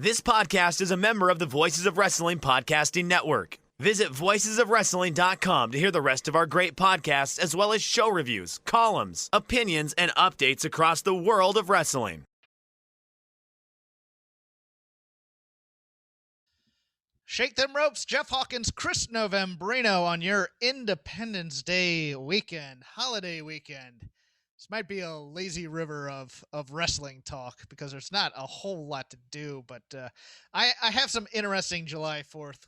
This podcast is a member of the Voices of Wrestling Podcasting Network. Visit voicesofwrestling.com to hear the rest of our great podcasts, as well as show reviews, columns, opinions, and updates across the world of wrestling. Shake them ropes, Jeff Hawkins, Chris Novembrino on your Independence Day weekend, holiday weekend. This might be a lazy river of wrestling talk because there's not a whole lot to do, but I have some interesting July 4th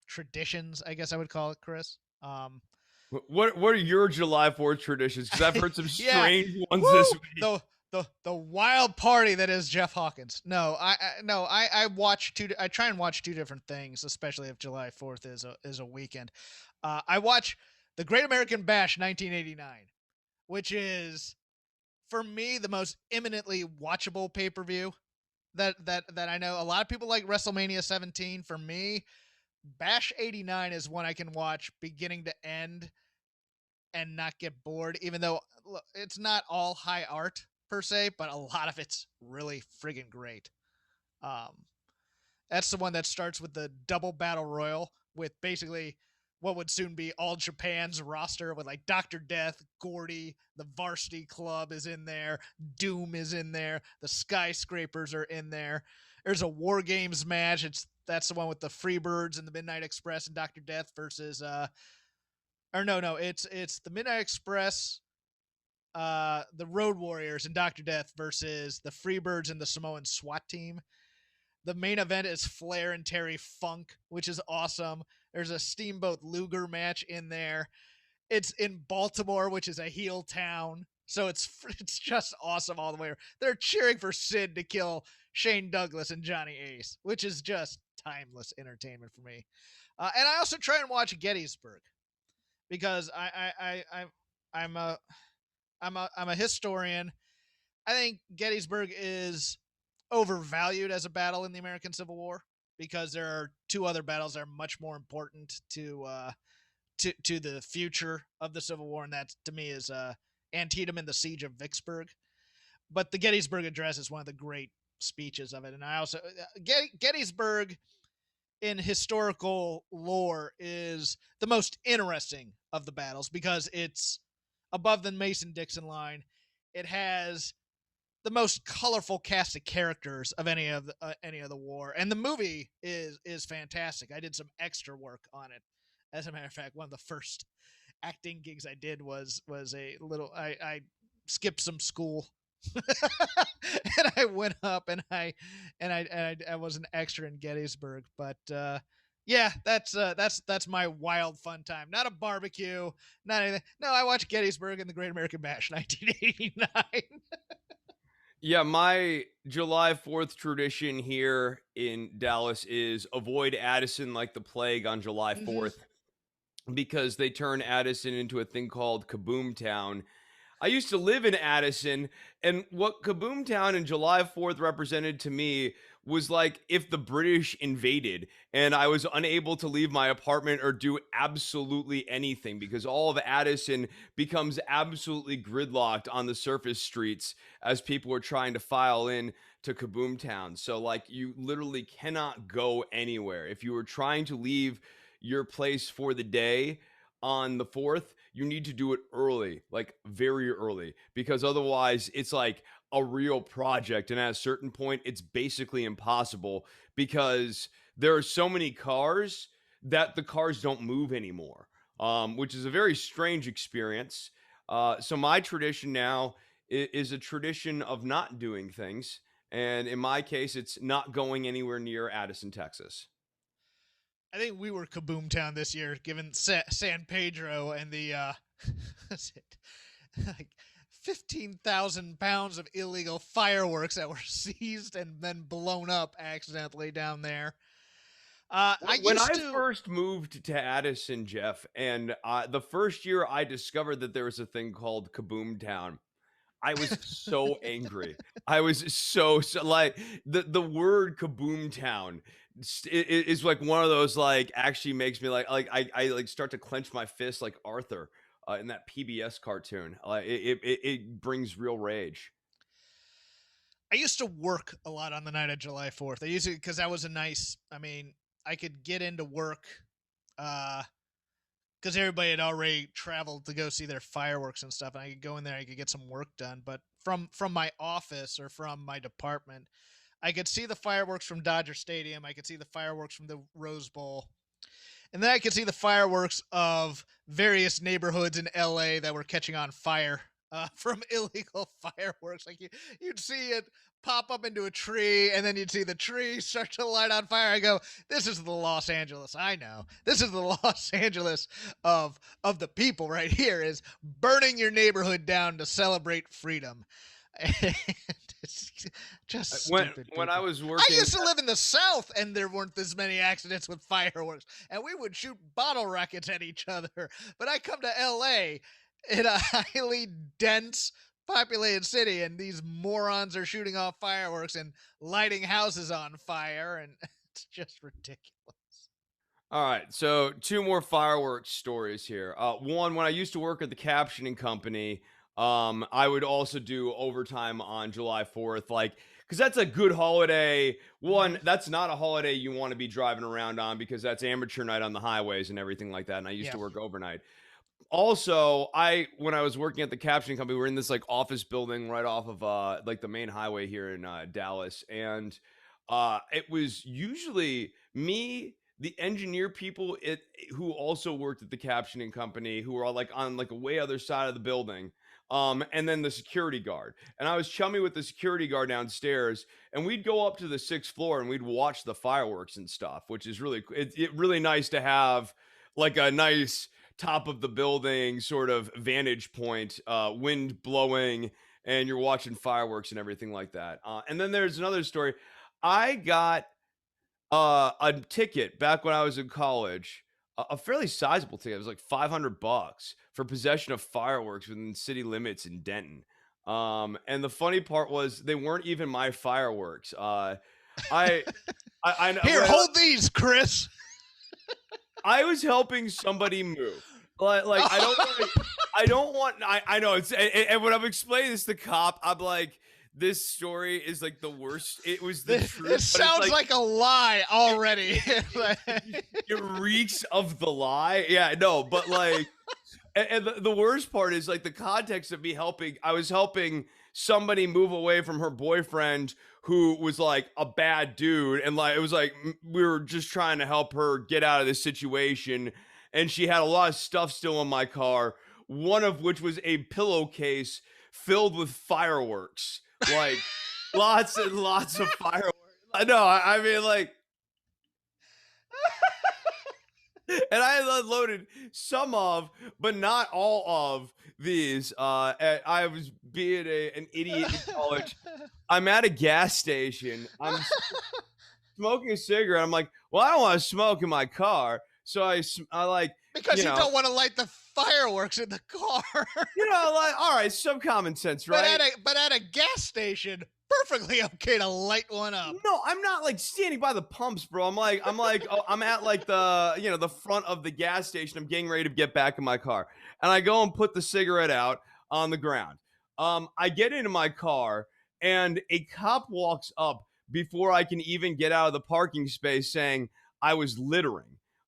traditions, I guess I would call it, Chris. What are your July 4th traditions? Because I've heard some strange ones Woo! this week. The wild party that is Jeff Hawkins. I watch I try and watch two different things, especially if July 4th is a weekend. I watch the Great American Bash 1989, which is for me the most imminently watchable pay-per-view that I know. A lot of people like WrestleMania 17. For me, Bash 89 is one I can watch beginning to end and not get bored, even though look, it's not all high art per se, but a lot of it's really friggin' great. That's the one that starts with the double battle royal with basically what would soon be All Japan's roster with like Dr. Death, Gordy, the Varsity Club is in there, Doom is in there, the Skyscrapers are in there. There's a War Games match. That's the one with the Freebirds and the Midnight Express and Dr. Death versus it's the Midnight Express, the Road Warriors and Dr. Death versus the Freebirds and the Samoan SWAT team. The main event is Flair and Terry Funk, which is awesome. There's a Steamboat Luger match in there. It's in Baltimore, which is a heel town. So it's just awesome all the way. They're cheering for Sid to kill Shane Douglas and Johnny Ace, which is just timeless entertainment for me. And I also try and watch Gettysburg because I'm a historian. I think Gettysburg is overvalued as a battle in the American Civil War because there are two other battles that are much more important to the future of the Civil War, and that to me is Antietam and the Siege of Vicksburg. But the Gettysburg Address is one of the great speeches of it, and I also Gettysburg in historical lore is the most interesting of the battles because it's above the Mason-Dixon line. It has the most colorful cast of characters of any of the war, and the movie is fantastic. I did some extra work on it. As a matter of fact, one of the first acting gigs I did was a little. I skipped some school, and I went up and I was an extra in Gettysburg. But yeah, that's my wild fun time. Not a barbecue, not anything. No, I watched Gettysburg and the Great American Bash 1989. Yeah, my July 4th tradition here in Dallas is avoid Addison like the plague on July 4th because they turn Addison into a thing called Kaboom Town. I used to live in Addison, and what Kaboom Town and July 4th represented to me was like if the British invaded and I was unable to leave my apartment or do absolutely anything because all of Addison becomes absolutely gridlocked on the surface streets as people are trying to file in to Kaboom Town. So like you literally cannot go anywhere. If you were trying to leave your place for the day on the 4th, you need to do it early, like very early, because otherwise it's like a real project. And at a certain point, it's basically impossible because there are so many cars that the cars don't move anymore, which is a very strange experience. So my tradition now is a tradition of not doing things. And in my case, it's not going anywhere near Addison, Texas. I think we were Kaboom Town this year, given San Pedro and the like 15,000 pounds of illegal fireworks that were seized and then blown up accidentally down there. When I first moved to Addison, Jeff, and the first year I discovered that there was a thing called Kaboom Town, I was so angry. I was so like the word Kaboom Town is like one of those like actually makes me like I like start to clench my fist like Arthur in that PBS cartoon. It brings real rage. I used to work a lot on the night of July 4th. I used to, because that was a nice, I mean, I could get into work because everybody had already traveled to go see their fireworks and stuff. And I could go in there, I could get some work done. But from my office or from my department, I could see the fireworks from Dodger Stadium. I could see the fireworks from the Rose Bowl. And then I could see the fireworks of various neighborhoods in LA that were catching on fire from illegal fireworks. Like you'd see it pop up into a tree, and then you'd see the tree start to light on fire. I go, this is the Los Angeles. I know. This is the Los Angeles of the people right here, is burning your neighborhood down to celebrate freedom. And it's just stupid. When I was working, I used to live in the South, and there weren't this many accidents with fireworks, and we would shoot bottle rockets at each other. But I come to LA in a highly dense, populated city, and these morons are shooting off fireworks and lighting houses on fire, and it's just ridiculous. all right, so 2 more fireworks stories here. One, when I used to work at the captioning company, I would also do overtime on July 4th, like, because that's a good holiday. One, that's not a holiday you want to be driving around on, because that's amateur night on the highways and everything like that. And I used to work overnight. Also, when I was working at the captioning company, we were in this like office building right off of like the main highway here in Dallas, and it was usually me, the engineer people who also worked at the captioning company, who were all like on like a way other side of the building, and then the security guard. And I was chummy with the security guard downstairs, and we'd go up to the 6th floor and we'd watch the fireworks and stuff, which is really really nice to have like a nice top of the building sort of vantage point, wind blowing, and you're watching fireworks and everything like that. And then there's another story. I got a ticket back when I was in college, a fairly sizable ticket. It was like $500 for possession of fireworks within city limits in Denton. And the funny part was they weren't even my fireworks. I Here, hold these, Chris. I was helping somebody move. Like I know it's, and when I'm explaining this to cop, I'm like, this story is like the worst. It was the truth. It sounds like a lie already. It reeks of the lie. Yeah, no, but like, and the worst part is like the context of me helping. I was helping somebody move away from her boyfriend, who was like a bad dude, and like it was like we were just trying to help her get out of this situation, and she had a lot of stuff still in my car, one of which was a pillowcase filled with fireworks, like lots and lots of fireworks. No, I mean like, and I unloaded some of, but not all of these. I was being an idiot in college. I'm at a gas station. I'm smoking a cigarette. I'm like, well, I don't want to smoke in my car. So I like, because you don't want to light the fireworks in the car. Like, all right, some common sense, right? But at a gas station, perfectly okay to light one up. No, I'm not like standing by the pumps, bro. I'm like, oh, I'm at like the, the front of the gas station. I'm getting ready to get back in my car, and I go and put the cigarette out on the ground. I get into my car, and a cop walks up before I can even get out of the parking space, saying I was littering.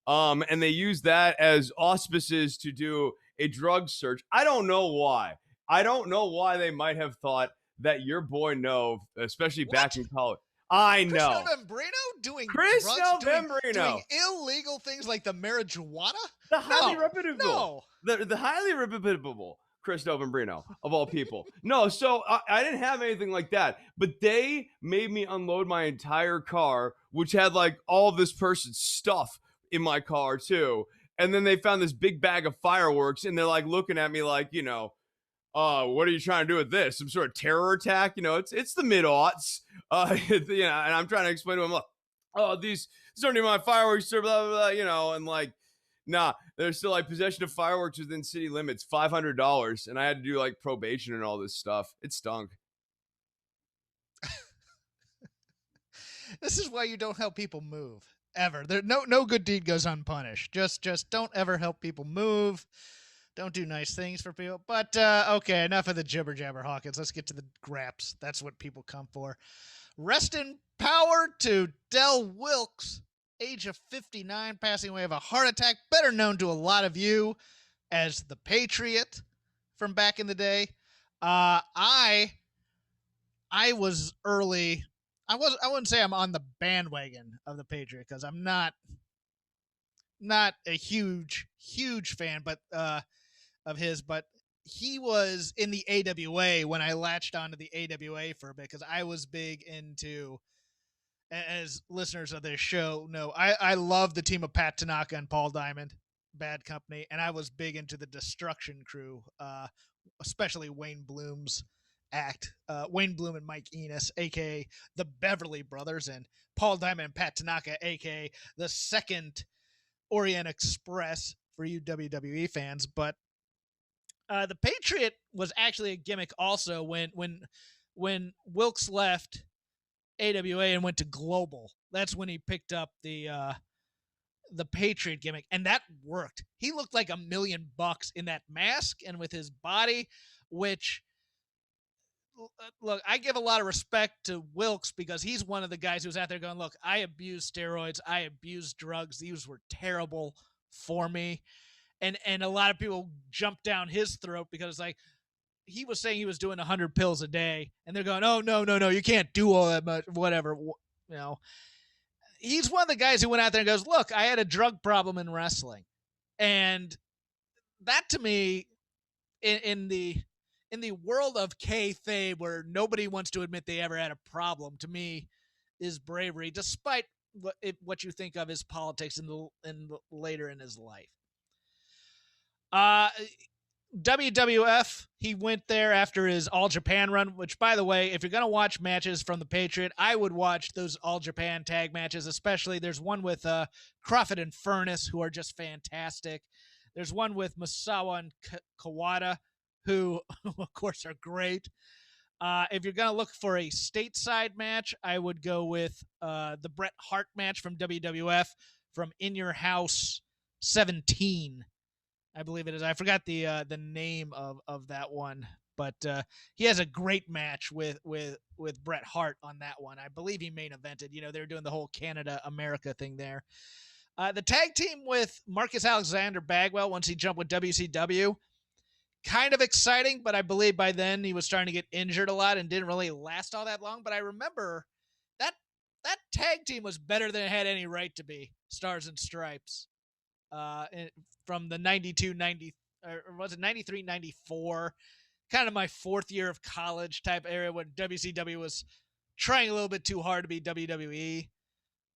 And they use that as auspices to do a drug search. I don't know why. I don't know why they might have thought that your boy Nove, especially back in college. I know. Chris Novembrino doing Chris drugs, Novembrino doing illegal things like the marijuana? The highly reputable. No. The highly reputable Chris Novembrino, of all people. No, so I didn't have anything like that. But they made me unload my entire car, which had like all of this person's stuff in my car too. And then they found this big bag of fireworks, and they're like looking at me like, what are you trying to do with this? Some sort of terror attack? It's the mid-aughts. And I'm trying to explain to them, like, oh, these aren't even my fireworks, blah, blah, blah, and like, nah, they're still like possession of fireworks within city limits, $500. And I had to do like probation and all this stuff. It stunk. This is why you don't help people move. Ever. No good deed goes unpunished. Just don't ever help people move. Don't do nice things for people. But okay, enough of the jibber jabber, Hawkins. Let's get to the graps. That's what people come for. Rest in power to Del Wilkes, age of 59, passing away of a heart attack, better known to a lot of you as the Patriot from back in the day. I was early. I wouldn't say I'm on the bandwagon of the Patriot because I'm not a huge fan, but of his, but he was in the AWA when I latched onto the AWA for a bit because I was big into, as listeners of this show know, I love the team of Pat Tanaka and Paul Diamond, Bad Company, and I was big into the Destruction Crew, especially Wayne Bloom's act, Wayne Bloom and Mike Enos, aka the Beverly Brothers, and Paul Diamond and Pat Tanaka, aka the Second Orient Express for you WWE fans. But the Patriot was actually a gimmick also when Wilkes left AWA and went to Global. That's when he picked up the Patriot gimmick, and that worked. He looked like $1 million in that mask and with his body, which, look, I give a lot of respect to Wilkes because he's one of the guys who's out there going, look, I abused steroids, I abused drugs, these were terrible for me. And a lot of people jump down his throat because, like, he was saying he was doing 100 pills a day, and they're going, oh, no, you can't do all that much, whatever, you know. He's one of the guys who went out there and goes, look, I had a drug problem in wrestling. And that, to me, in the world of kayfabe, where nobody wants to admit they ever had a problem, to me, is bravery, despite what you think of his politics later in his life. WWF, he went there after his All Japan run, which, by the way, if you're going to watch matches from the Patriot, I would watch those All Japan tag matches, especially there's one with Crawford and Furnace, who are just fantastic. There's one with Misawa and Kawada, who, of course, are great. If you're going to look for a stateside match, I would go with the Bret Hart match from WWF from In Your House 17. I believe it is. I forgot the name of that one, but he has a great match with Bret Hart on that one. I believe he main evented. You know, they were doing the whole Canada America thing there. The tag team with Marcus Alexander Bagwell once he jumped with WCW, kind of exciting, but I believe by then he was starting to get injured a lot and didn't really last all that long. But I remember that tag team was better than it had any right to be. Stars and Stripes. From the 92, 90, or was it 93, 94, kind of my fourth year of college type area when WCW was trying a little bit too hard to be WWE.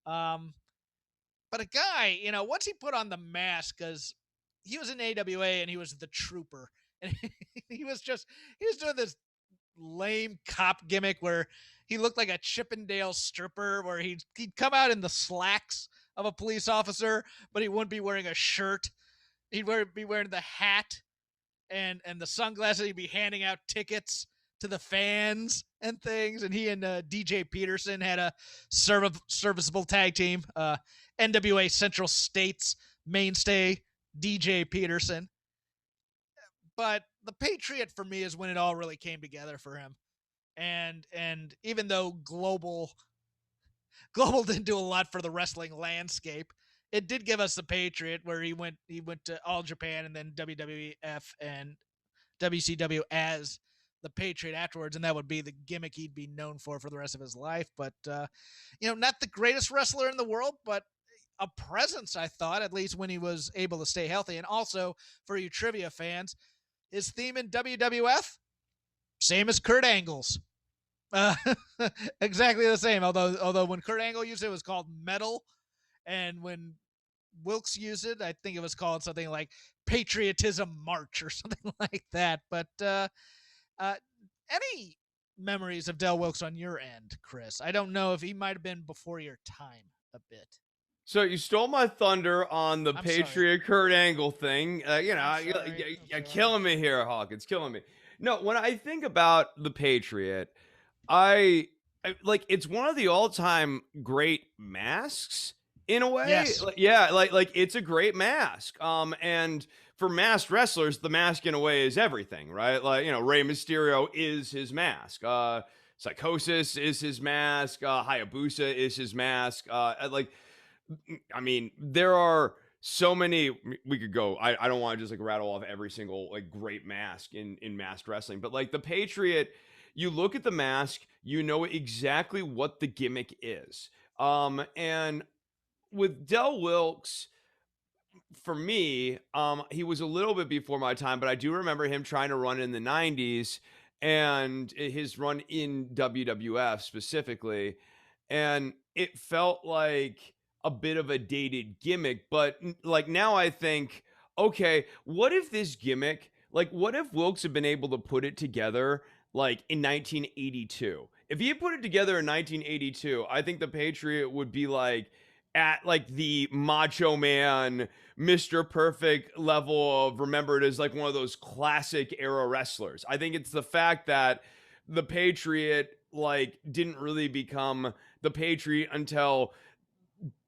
But a guy, you know, once he put on the mask, because he was in AWA and he was the Trooper, and he was doing this lame cop gimmick where he looked like a Chippendale stripper, where he'd come out in the slacks of a police officer, but he wouldn't be wearing a shirt. He'd be wearing the hat and the sunglasses. He'd be handing out tickets to the fans and things. And he and DJ Peterson had a serviceable tag team. NWA Central States mainstay DJ Peterson. But the Patriot for me is when it all really came together for him. And even though Global didn't do a lot for the wrestling landscape, it did give us the Patriot, where he went to All Japan and then WWF and WCW as the Patriot afterwards, and that would be the gimmick he'd be known for the rest of his life. But you know, not the greatest wrestler in the world, but a presence, I thought, at least when he was able to stay healthy. And also, for you trivia fans, his theme in WWF, same as Kurt Angle's. Exactly the same. Although when Kurt Angle used it, it was called Metal, and when Wilkes used it, I think it was called something like Patriotism March or something like that. But any memories of Del Wilkes on your end, Chris? I don't know if he might have been before your time a bit. So you stole my thunder on the Patriot Kurt Angle thing. You're killing me here, Hawkins. Killing me. No, when I think about the Patriot, I like, it's one of the all-time great masks in a way. Yes. Yeah, like it's a great mask. And for masked wrestlers, the mask in a way is everything, right? Like, Rey Mysterio is his mask. Psychosis is his mask. Hayabusa is his mask. I mean, there are so many. We could go. I don't want to just like rattle off every single like great mask in masked wrestling, but like the Patriot, you look at the mask, you know exactly what the gimmick is. And with Del Wilkes, for me, he was a little bit before my time, but I do remember him trying to run in the 90s and his run in WWF specifically. And it felt like a bit of a dated gimmick, but like now I think, okay, what if this gimmick, like what if Wilkes had been able to put it together like in 1982? If he had put it together in 1982, I think the Patriot would be like at like the Macho Man, Mr. Perfect level of remembered as like one of those classic era wrestlers. I think it's the fact that the Patriot like didn't really become the Patriot until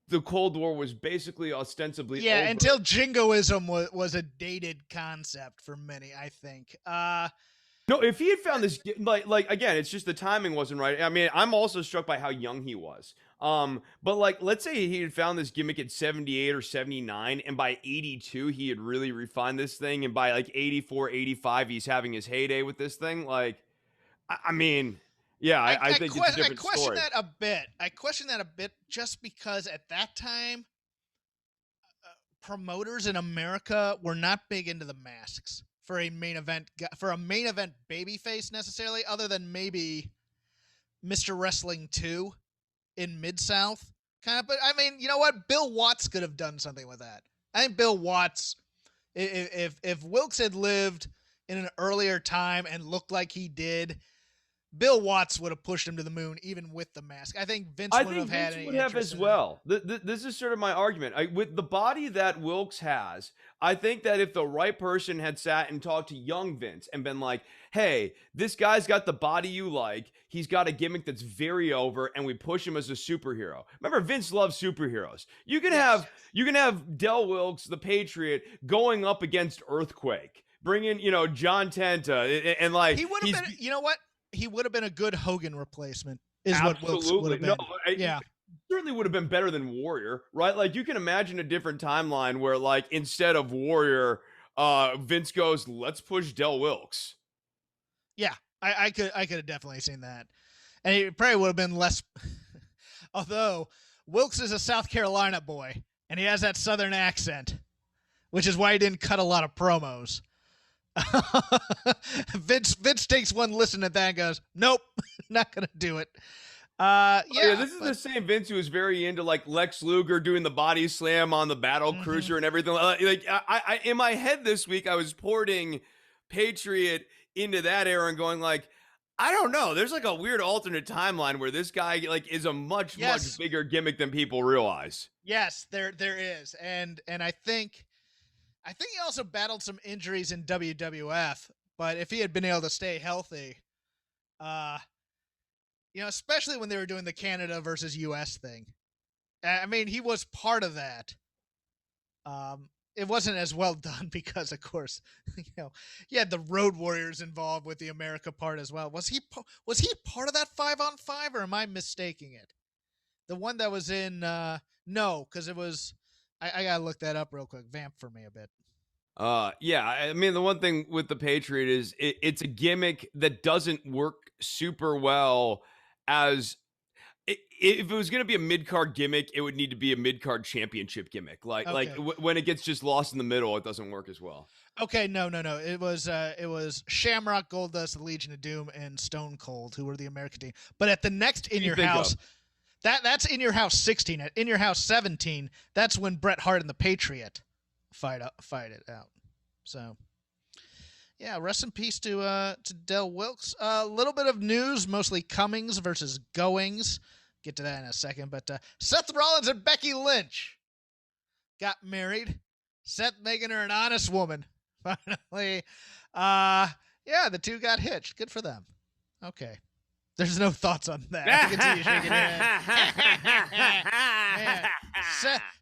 the Cold War was basically ostensibly over. Until jingoism was a dated concept for many, I think. No, if he had found this, like again, it's just the timing wasn't right. I mean, I'm also struck by how young he was. But like, let's say he had found this gimmick at 78 or 79, and by 82, he had really refined this thing, and by like 84, 85, he's having his heyday with this thing. Like, I mean, yeah, I think it's a different story. I question that a bit just because at that time, promoters in America were not big into the masks for a main event babyface necessarily, other than maybe Mr. Wrestling 2 in Mid-South kind of. But I mean, you know what? Bill Watts could have done something with that. I think Bill Watts, if Wilkes had lived in an earlier time and looked like he did, Bill Watts would have pushed him to the moon, even with the mask. I think Vince would have had any interest as well. This is sort of my argument. With the body that Wilkes has, I think that if the right person had sat and talked to young Vince and been like, hey, this guy's got the body you like. He's got a gimmick that's very over, and we push him as a superhero. Remember, Vince loves superheroes. You can have Del Wilkes, the Patriot, going up against Earthquake. Bring in, John Tenta, and like he would have been. You know what? He would have been a good Hogan replacement, is what Wilkes would have been. No, certainly would have been better than Warrior, right? Like, you can imagine a different timeline where, like, instead of Warrior, Vince goes, let's push Del Wilkes. Yeah, I could have definitely seen that. And it probably would have been less. Although, Wilkes is a South Carolina boy, and he has that Southern accent, which is why he didn't cut a lot of promos. Vince takes one listen at that and goes, nope, not gonna do it. This is the same Vince who was very into like Lex Luger doing the body slam on the battle cruiser and everything. Like I in my head this week I was porting Patriot into that era and going like, I don't know, there's like a weird alternate timeline where this guy like is a much bigger gimmick than people realize. Yes, there is, and I think he also battled some injuries in WWF, but if he had been able to stay healthy, especially when they were doing the Canada versus US thing, I mean, he was part of that. It wasn't as well done because, of course, you had the Road Warriors involved with the America part as well. Was he part of that 5-on-5, or am I mistaking it? The one that was in, no, because it was. I gotta look that up real quick. Vamp for me a bit. I mean, the one thing with the Patriot is it's a gimmick that doesn't work super well as if it was going to be a mid-card gimmick, it would need to be a mid-card championship gimmick. Like when it gets just lost in the middle, it doesn't work as well. Okay, no. It was Shamrock, Goldust, the Legion of Doom, and Stone Cold, who were the American team. But at the next In Your House. That's In Your House 16. At In Your House 17, that's when Bret Hart and the Patriot fight it out. So, yeah, rest in peace to Del Wilkes. A little bit of news, mostly comings versus goings. Get to that in a second. But Seth Rollins and Becky Lynch got married. Seth making her an honest woman. Finally. The two got hitched. Good for them. Okay. There's no thoughts on that. I can see you shaking your head.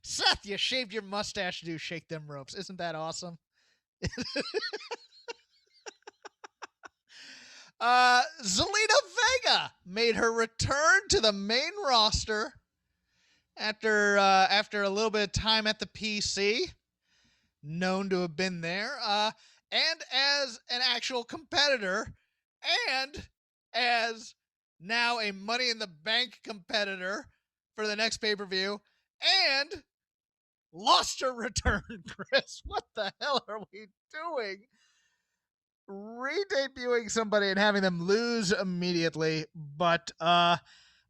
Seth, you shaved your mustache to do Shake Them Ropes. Isn't that awesome? Zelina Vega made her return to the main roster after a little bit of time at the PC, known to have been there, and as an actual competitor, and as now a Money in the Bank competitor for the next pay-per-view, and lost her return, Chris. What the hell are we doing? Re-debuting somebody and having them lose immediately. But I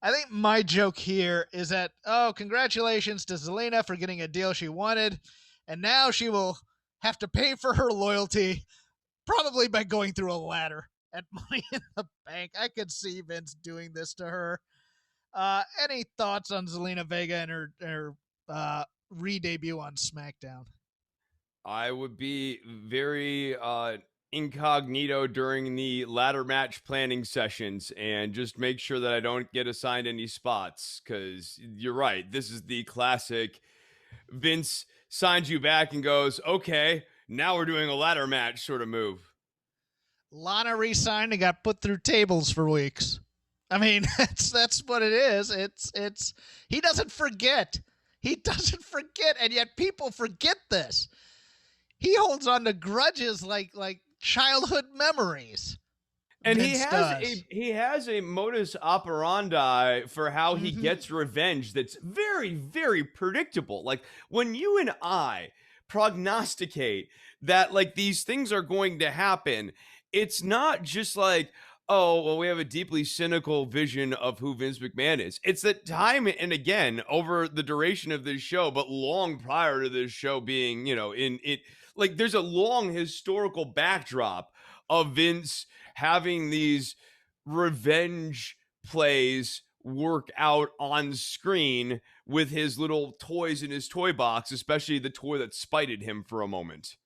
think my joke here is that, congratulations to Zelina for getting a deal she wanted, and now she will have to pay for her loyalty, probably by going through a ladder at Money in the Bank. I could see Vince doing this to her. Any thoughts on Zelina Vega and her re-debut on SmackDown? I would be very incognito during the ladder match planning sessions and just make sure that I don't get assigned any spots, because you're right. This is the classic Vince signs you back and goes, okay, now we're doing a ladder match sort of move. Lana re-signed and got put through tables for weeks. I mean, that's what it is. It's he doesn't forget. He doesn't forget, and yet people forget this. He holds on to grudges like childhood memories. And Vince he has a modus operandi for how he gets revenge that's very, very predictable. Like, when you and I prognosticate that like these things are going to happen, it's not just like, oh, well, we have a deeply cynical vision of who Vince McMahon is. It's that time and again over the duration of this show, but long prior to this show being, in it, like there's a long historical backdrop of Vince having these revenge plays work out on screen with his little toys in his toy box, especially the toy that spited him for a moment.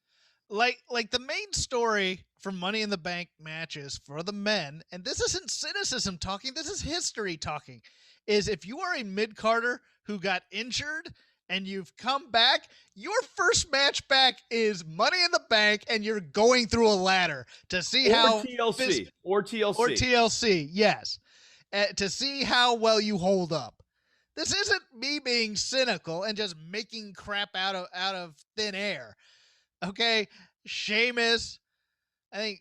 Like the main story for Money in the Bank matches for the men, and this isn't cynicism talking, this is history talking, is if you are a mid-carder who got injured and you've come back, your first match back is Money in the Bank, and you're going through a ladder to see how TLC, yes, to see how well you hold up. This isn't me being cynical and just making crap out of thin air. Okay, Sheamus, I think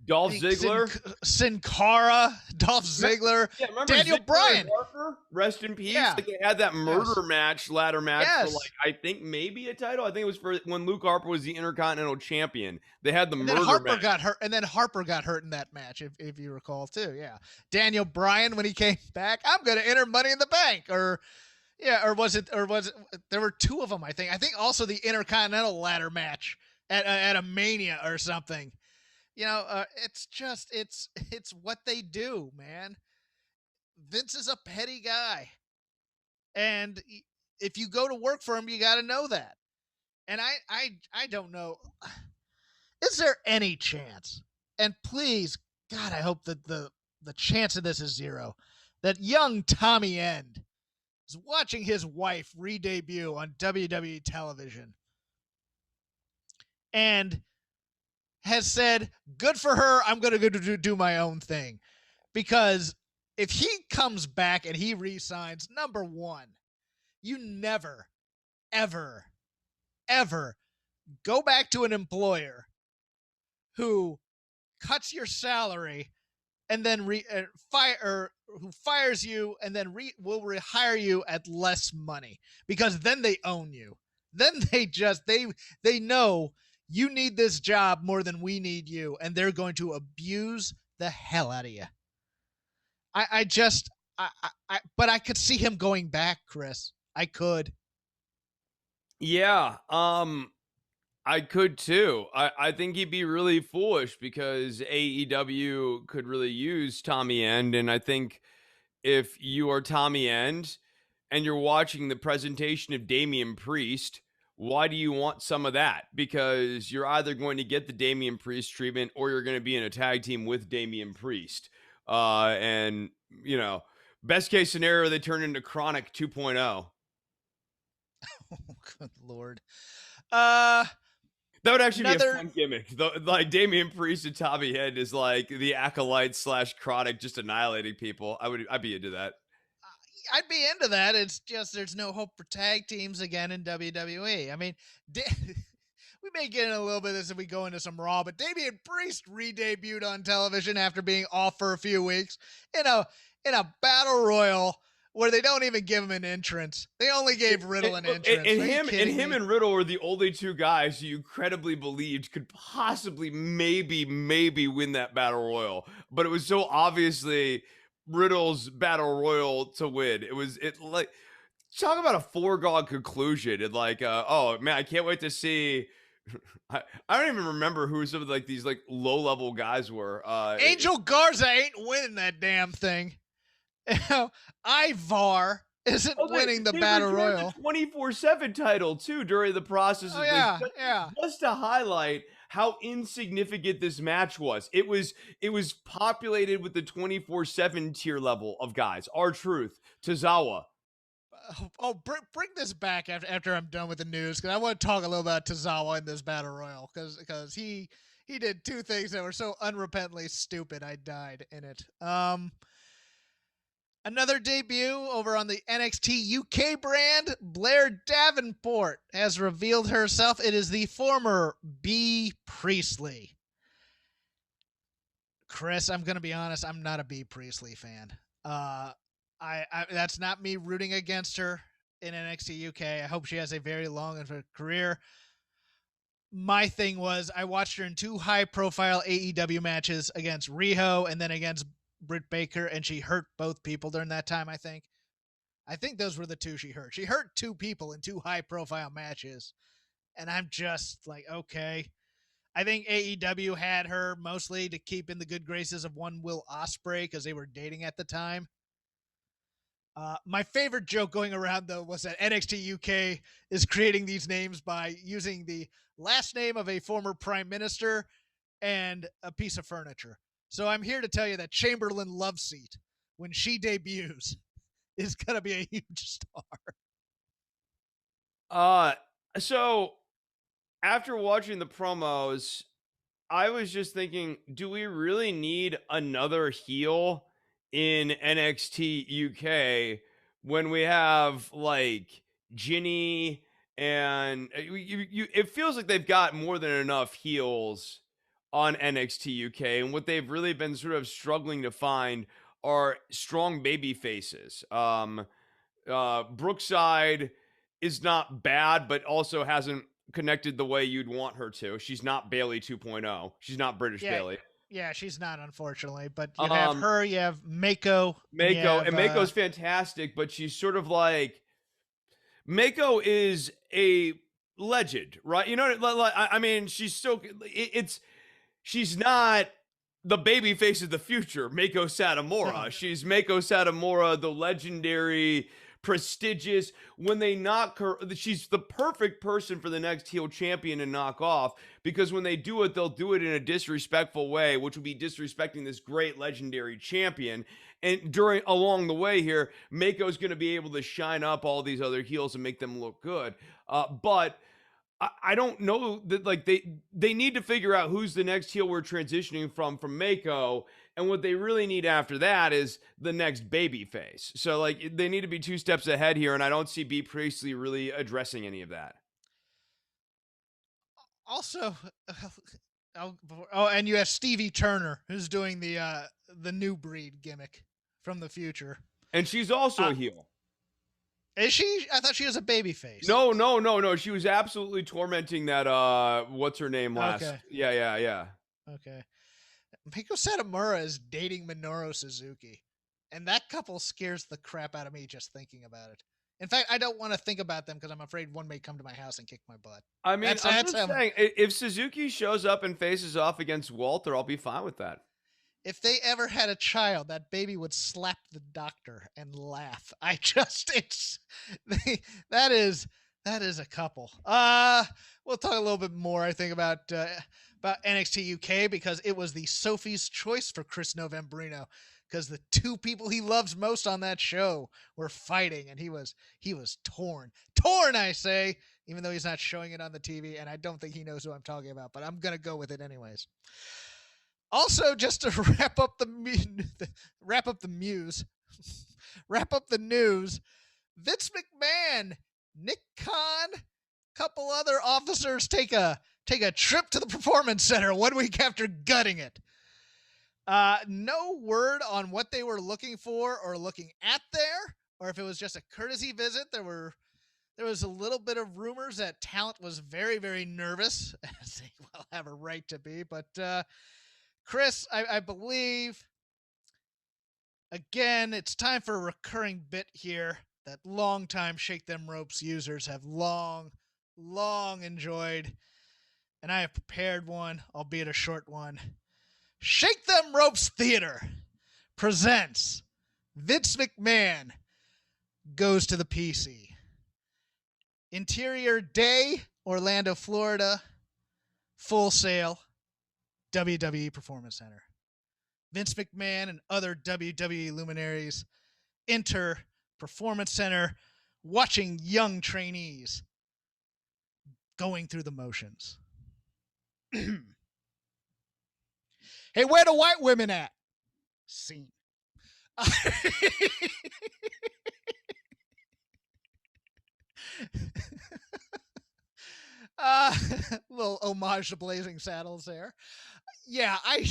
Dolph Ziggler, Sin Cara, Dolph Ziggler, Daniel Bryan. Rest in peace. Yeah. Like they had that ladder match for like, I think maybe a title. I think it was for when Luke Harper was the Intercontinental Champion. They had the murder match. Got hurt, and then Harper got hurt in that match, if you recall too. Yeah, Daniel Bryan when he came back, I'm going to enter Money in the Bank, or was it? There were two of them, I think. I think also the Intercontinental ladder match at a Mania or something. It's what they do, man. Vince is a petty guy, and if you go to work for him, you got to know that. And I don't know. Is there any chance? And please, God, I hope that the chance of this is zero. That young Tommy End is watching his wife re-debut on WWE television and has said, good for her, I'm going to go do my own thing. Because if he comes back and he re-signs, number one, you never, ever, ever go back to an employer who cuts your salary and then who fires you and then will rehire you at less money, because then they own you. Then they know you need this job more than we need you, and they're going to abuse the hell out of you. But I could see him going back, Chris. I could. Yeah, I could too. I think he'd be really foolish because AEW could really use Tommy End, and I think if you are Tommy End and you're watching the presentation of Damian Priest, why do you want some of that? Because you're either going to get the Damian Priest treatment or you're going to be in a tag team with Damian Priest. And, best case scenario, they turn into Chronic 2.0. Good Lord. That would actually be a Another. fun gimmick. Like Damian Priest and Tommy Head is like the acolyte / chronic just annihilating people. I'd be into that. I'd be into that. It's just there's no hope for tag teams again in WWE. I mean, we may get in a little bit of this if we go into some Raw, but Damian Priest re-debuted on television after being off for a few weeks in a battle royal where they don't even give him an entrance. They only gave Riddle an entrance. Him and Riddle were the only two guys you credibly believed could possibly maybe win that battle royal. But it was so obviously Riddle's battle royal to win. It like talk about a foregone conclusion. And like, oh man, I can't wait to see. I don't even remember who some of like these like low level guys were. Angel Garza ain't winning that damn thing. Ivar isn't winning the battle royal. 24/7 title too during the process of this. Just to highlight how insignificant this match was. It was populated with the 24/7 tier level of guys. R-Truth, Tozawa. Bring this back after I'm done with the news, because I want to talk a little about Tozawa in this battle royal, because he did two things that were so unrepentantly stupid. I died in it. Another debut over on the NXT UK brand. Blair Davenport has revealed herself. It is the former Bea Priestley. Chris, I'm going to be honest. I'm not a Bea Priestley fan. I that's not me rooting against her in NXT UK. I hope she has a very long career. My thing was I watched her in two high-profile AEW matches against Riho and then against Britt Baker, and she hurt both people during that time, I think. I think those were the two she hurt. She hurt two people in two high-profile matches, and I'm just like, okay. I think AEW had her mostly to keep in the good graces of one Will Ospreay because they were dating at the time. My favorite joke going around, though, was that NXT UK is creating these names by using the last name of a former prime minister and a piece of furniture. So I'm here to tell you that Chamberlain Loveseat, when she debuts, is going to be a huge star. So after watching the promos, I was just thinking, do we really need another heel in NXT UK when we have like Ginny and it feels like they've got more than enough heels on NXT UK, and what they've really been sort of struggling to find are strong baby faces. Brookside is not bad, but also hasn't connected the way you'd want her to. She's not Bailey 2.0. She's not British Bailey. Yeah, she's not, unfortunately. But you have her, you have Mako. And Mako's fantastic, but she's sort of like Mako is a legend, right? You know, I mean, she's still she's not the baby face of the future, Mako Satomura. No. She's Mako Satomura, the legendary, prestigious. When they knock her, she's the perfect person for the next heel champion to knock off, because when they do it, they'll do it in a disrespectful way, which would be disrespecting this great legendary champion. And along the way here, Mako's going to be able to shine up all these other heels and make them look good. But I don't know that, like, they need to figure out who's the next heel we're transitioning from Mako, and what they really need after that is the next baby face. So, like, they need to be two steps ahead here, and I don't see Bea Priestley really addressing any of that. Also, and you have Stevie Turner, who's doing the new breed gimmick from the future, and she's also a heel. Is she? I thought she was a baby face. No. She was absolutely tormenting that, what's her name last? Okay. Yeah. Okay. Miko Satomura is dating Minoru Suzuki, and that couple scares the crap out of me just thinking about it. In fact, I don't want to think about them because I'm afraid one may come to my house and kick my butt. I mean, I'm just saying, if Suzuki shows up and faces off against Walter, I'll be fine with that. If they ever had a child, that baby would slap the doctor and laugh. That is a couple. We'll talk a little bit more, I think, about NXT UK, because it was the Sophie's Choice for Chris Novembrino. because the two people he loves most on that show were fighting, and he was torn, I say, even though he's not showing it on the TV, and I don't think he knows who I'm talking about, but I'm gonna go with it anyways. Also, just to wrap up the news, Vince McMahon, Nick Khan, couple other officers take a trip to the Performance Center 1 week after gutting it. No word on what they were looking for or looking at there, or if it was just a courtesy visit. There was a little bit of rumors that talent was very, very nervous, as they well have a right to be. But Chris, I believe, again, it's time for a recurring bit here that longtime Shake Them Ropes users have long enjoyed, and I have prepared one, albeit a short one. Shake Them Ropes Theater presents Vince McMahon Goes to the PC. Interior Day, Orlando, Florida. Full Sail, WWE Performance Center. Vince McMahon and other WWE luminaries enter Performance Center, watching young trainees going through the motions. Hey, where the white women at? Scene. Little homage to Blazing Saddles there. Yeah, I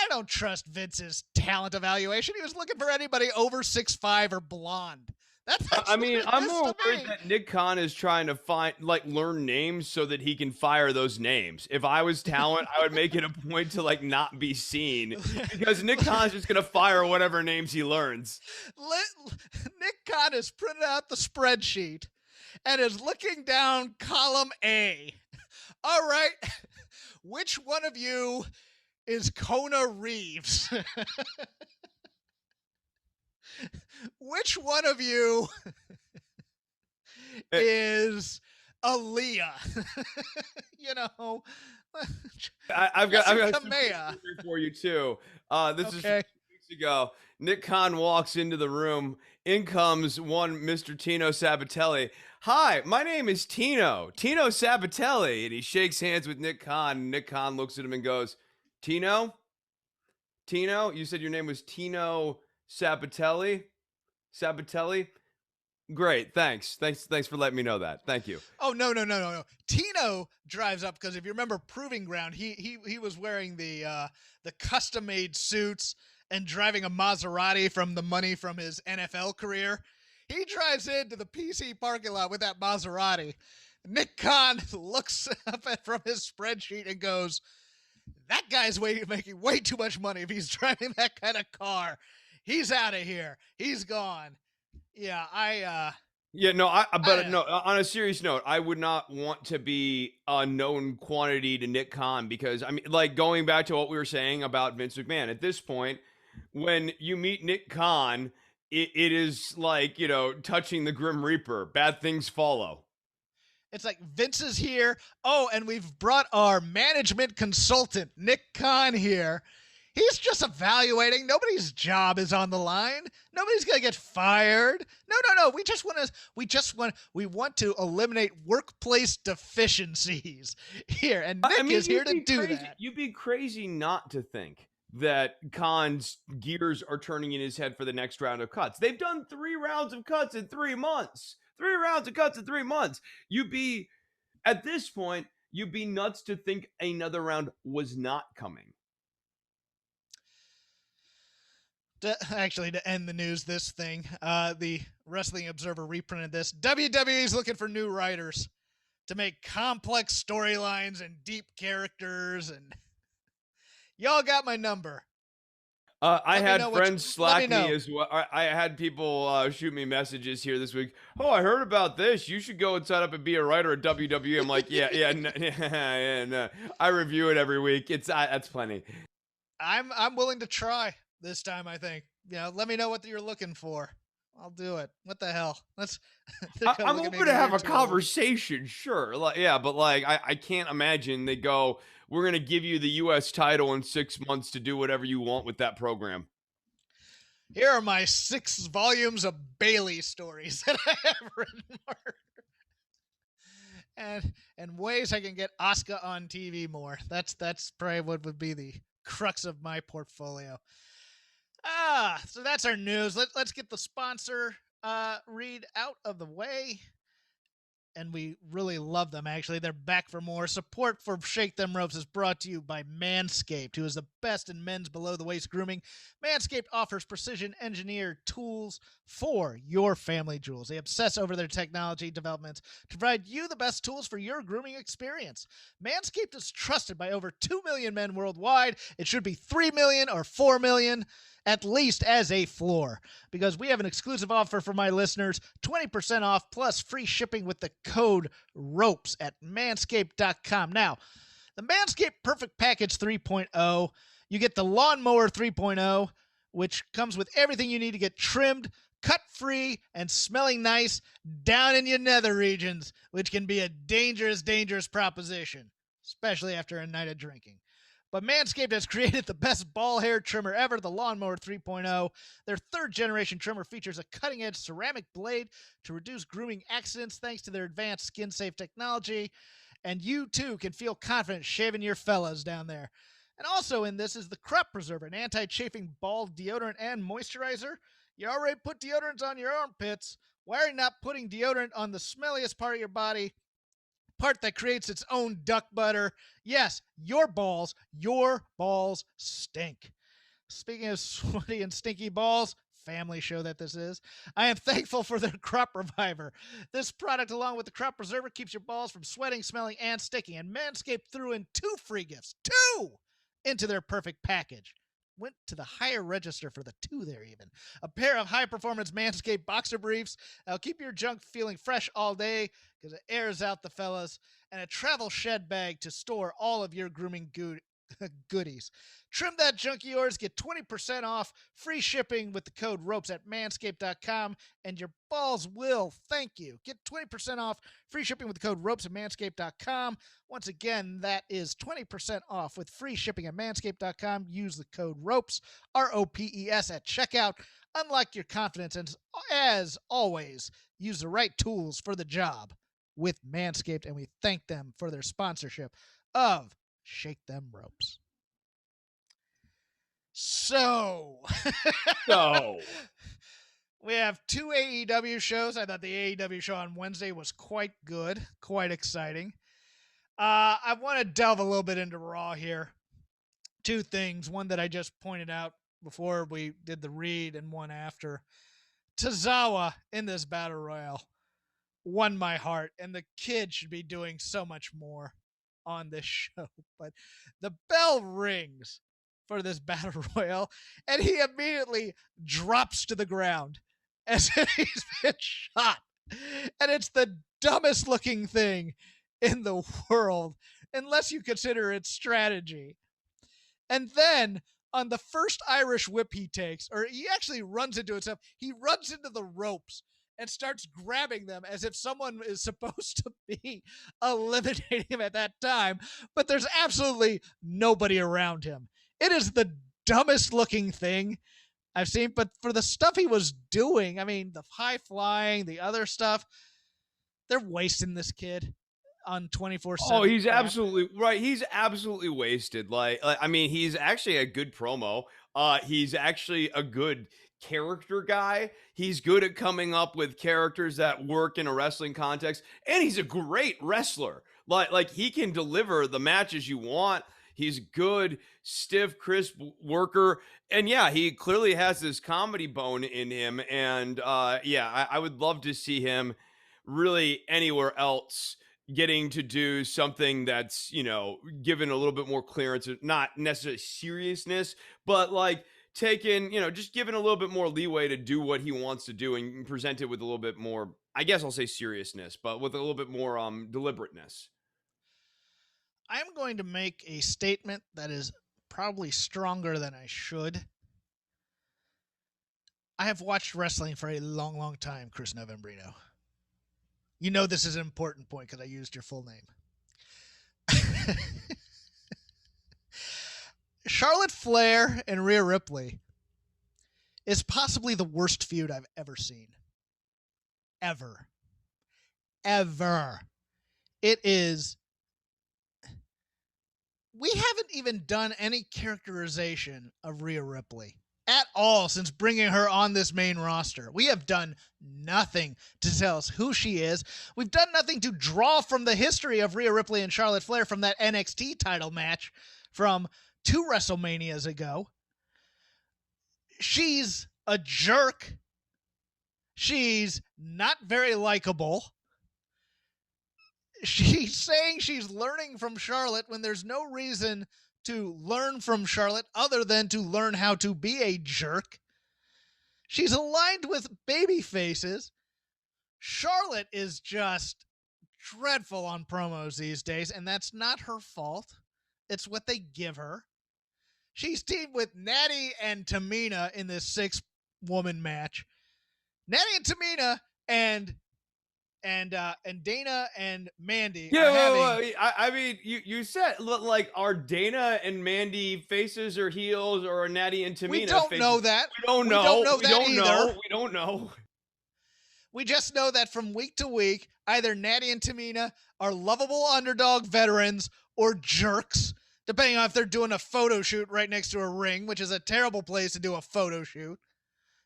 don't trust Vince's talent evaluation. He was looking for anybody over 6'5" or blonde. I'm more worried that Nick Khan is trying to learn names so that he can fire those names. If I was talent, I would make it a point to not be seen, because Nick Khan's just going to fire whatever names he learns. Nick Khan has printed out the spreadsheet and is looking down column A. All right, which one of you is Kona Reeves? Which one of you is Aaliyah? I've got for you too. This is 2 weeks ago. Nick Khan walks into the room. In comes one Mr. Tino Sabatelli. Hi, my name is Tino Sabatelli, and he shakes hands with Nick Khan. Nick Khan looks at him and goes, Tino, you said your name was Tino Sabatelli? Great, thanks for letting me know that. Thank you. Oh, no. Tino drives up because if you remember Proving Ground, he was wearing the custom-made suits and driving a Maserati from the money from his NFL career. He drives into the PC parking lot with that Maserati. Nick Khan looks up from his spreadsheet and goes, that guy's making way too much money if he's driving that kind of car. He's out of here. He's gone. Yeah, on a serious note, I would not want to be a known quantity to Nick Khan, because going back to what we were saying about Vince McMahon, at this point, when you meet Nick Khan, it is like, touching the Grim Reaper. Bad things follow. It's like Vince is here. Oh, and we've brought our management consultant, Nick Khan, here. He's just evaluating. Nobody's job is on the line. Nobody's going to get fired. No. We want to eliminate workplace deficiencies here. And Nick is here to do that. You'd be crazy not to think that Khan's gears are turning in his head for the next round of cuts. They've done 3 rounds of cuts in 3 months. 3 rounds of cuts in 3 months. At this point, you'd be nuts to think another round was not coming. To end the news, the Wrestling Observer reprinted this. WWE's looking for new writers to make complex storylines and deep characters, and y'all got my number. I had friends slack me as well. I had people shoot me messages here this week. Oh, I heard about this. You should go and sign up and be a writer at WWE. I'm like, no. I review it every week. That's plenty. I'm willing to try this time, I think. Let me know what you're looking for. I'll do it. What the hell? Let's. I'm Look at me open to being have a too old. conversation, sure. Like, yeah, but like I can't imagine they go, we're gonna give you the US title in 6 months to do whatever you want with that program. Here are my 6 volumes of Bailey stories that I have written, Mark. And ways I can get Asuka on TV more. That's probably what would be the crux of my portfolio. So that's our news. Let's get the sponsor read out of the way. And we really love them, actually. They're back for more. Support for Shake Them Ropes is brought to you by Manscaped, who is the best in men's below-the-waist grooming. Manscaped offers precision-engineered tools for your family jewels. They obsess over their technology developments to provide you the best tools for your grooming experience. Manscaped is trusted by over 2 million men worldwide. It should be 3 million or 4 million at least as a floor, because we have an exclusive offer for my listeners, 20% off plus free shipping with the code ROPES at manscaped.com. Now, the Manscaped Perfect Package 3.0, you get the Lawnmower 3.0, which comes with everything you need to get trimmed, cut-free, and smelling nice down in your nether regions, which can be a dangerous, dangerous proposition, especially after a night of drinking. But Manscaped has created the best ball hair trimmer ever, the Lawnmower 3.0. Their third-generation trimmer features a cutting-edge ceramic blade to reduce grooming accidents thanks to their advanced skin-safe technology. And you, too, can feel confident shaving your fellas down there. And also in this is the Crop Preserver, an anti-chafing ball deodorant and moisturizer. You already put deodorants on your armpits. Why are you not putting deodorant on the smelliest part of your body? Part that creates its own duck butter. Yes, your balls stink. Speaking of sweaty and stinky balls, family show that this is, I am thankful for their Crop Reviver. This product, along with the Crop Preserver, keeps your balls from sweating, smelling, and sticking. And Manscaped threw in 2 free gifts, 2, into their perfect package. Went to the higher register for the 2 there even. A pair of high-performance Manscaped boxer briefs that'll keep your junk feeling fresh all day because it airs out the fellas, and a travel shed bag to store all of your grooming goodies. Trim that junk of yours, get 20% off, free shipping with the code ROPES at manscaped.com, and your balls will thank you. Get 20% off, free shipping with the code ROPES at manscaped.com. Once again, that is 20% off with free shipping at manscaped.com. Use the code ROPES, ROPES, at checkout. Unlock your confidence, and as always, use the right tools for the job with Manscaped, and we thank them for their sponsorship of Shake Them Ropes. So we have 2 AEW shows. I thought the AEW show on Wednesday was quite good, quite exciting. I want to delve a little bit into Raw here. 2 things. One that I just pointed out before we did the read, and one after. Tozawa in this battle royal won my heart, and the kid should be doing so much more on this show. But the bell rings for this battle royal, and he immediately drops to the ground as if he's been shot. And it's the dumbest looking thing in the world, unless you consider it strategy. And then on the first Irish whip he takes, or he actually runs into himself, he runs into the ropes and starts grabbing them as if someone is supposed to be eliminating him at that time, but there's absolutely nobody around him. It is the dumbest looking thing I've seen, but for the stuff he was doing, I mean, the high flying, the other stuff, they're wasting this kid on 24/7. Oh, he's crap. absolutely right. He's absolutely wasted. I mean, he's actually a good promo. He's actually a good character guy. He's good at coming up with characters that work in a wrestling context, and he's a great wrestler. Like he can deliver the matches you want. He's good, stiff, crisp worker, and yeah, he clearly has this comedy bone in him. And yeah, I would love to see him really anywhere else getting to do something that's, given a little bit more clearance, not necessarily seriousness, but like taking, just given a little bit more leeway to do what he wants to do and present it with a little bit more, I guess I'll say seriousness, but with a little bit more deliberateness. I'm going to make a statement that is probably stronger than I should. I have watched wrestling for a long, long time, Chris Novembrino. You know this is an important point because I used your full name. Charlotte Flair and Rhea Ripley is possibly the worst feud I've ever seen. Ever. It is. We haven't even done any characterization of Rhea Ripley at all since bringing her on this main roster. We have done nothing to tell us who she is. We've done nothing to draw from the history of Rhea Ripley and Charlotte Flair from that NXT title match from 2 WrestleManias ago. She's a jerk. She's not very likable. She's saying she's learning from Charlotte when there's no reason to learn from Charlotte other than to learn how to be a jerk. She's aligned with baby faces. Charlotte is just dreadful on promos these days, and that's not her fault. It's what they give her. She's teamed with Natty and Tamina in this 6-woman match. Natty and Tamina and Dana and Mandy. I mean, you said, like, are Dana and Mandy faces or heels, or are Natty and Tamina We don't faces? know that. We don't know. We don't know. We just know that from week to week, either Natty and Tamina are lovable underdog veterans or jerks, depending on if they're doing a photo shoot right next to a ring, which is a terrible place to do a photo shoot,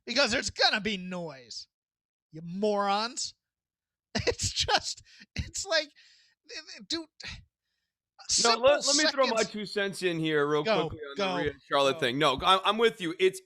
because there's gonna be noise. You morons. It's like, dude. No, let me throw my 2 cents in here real quickly on the Rhea Charlotte thing. No, I'm with you. It's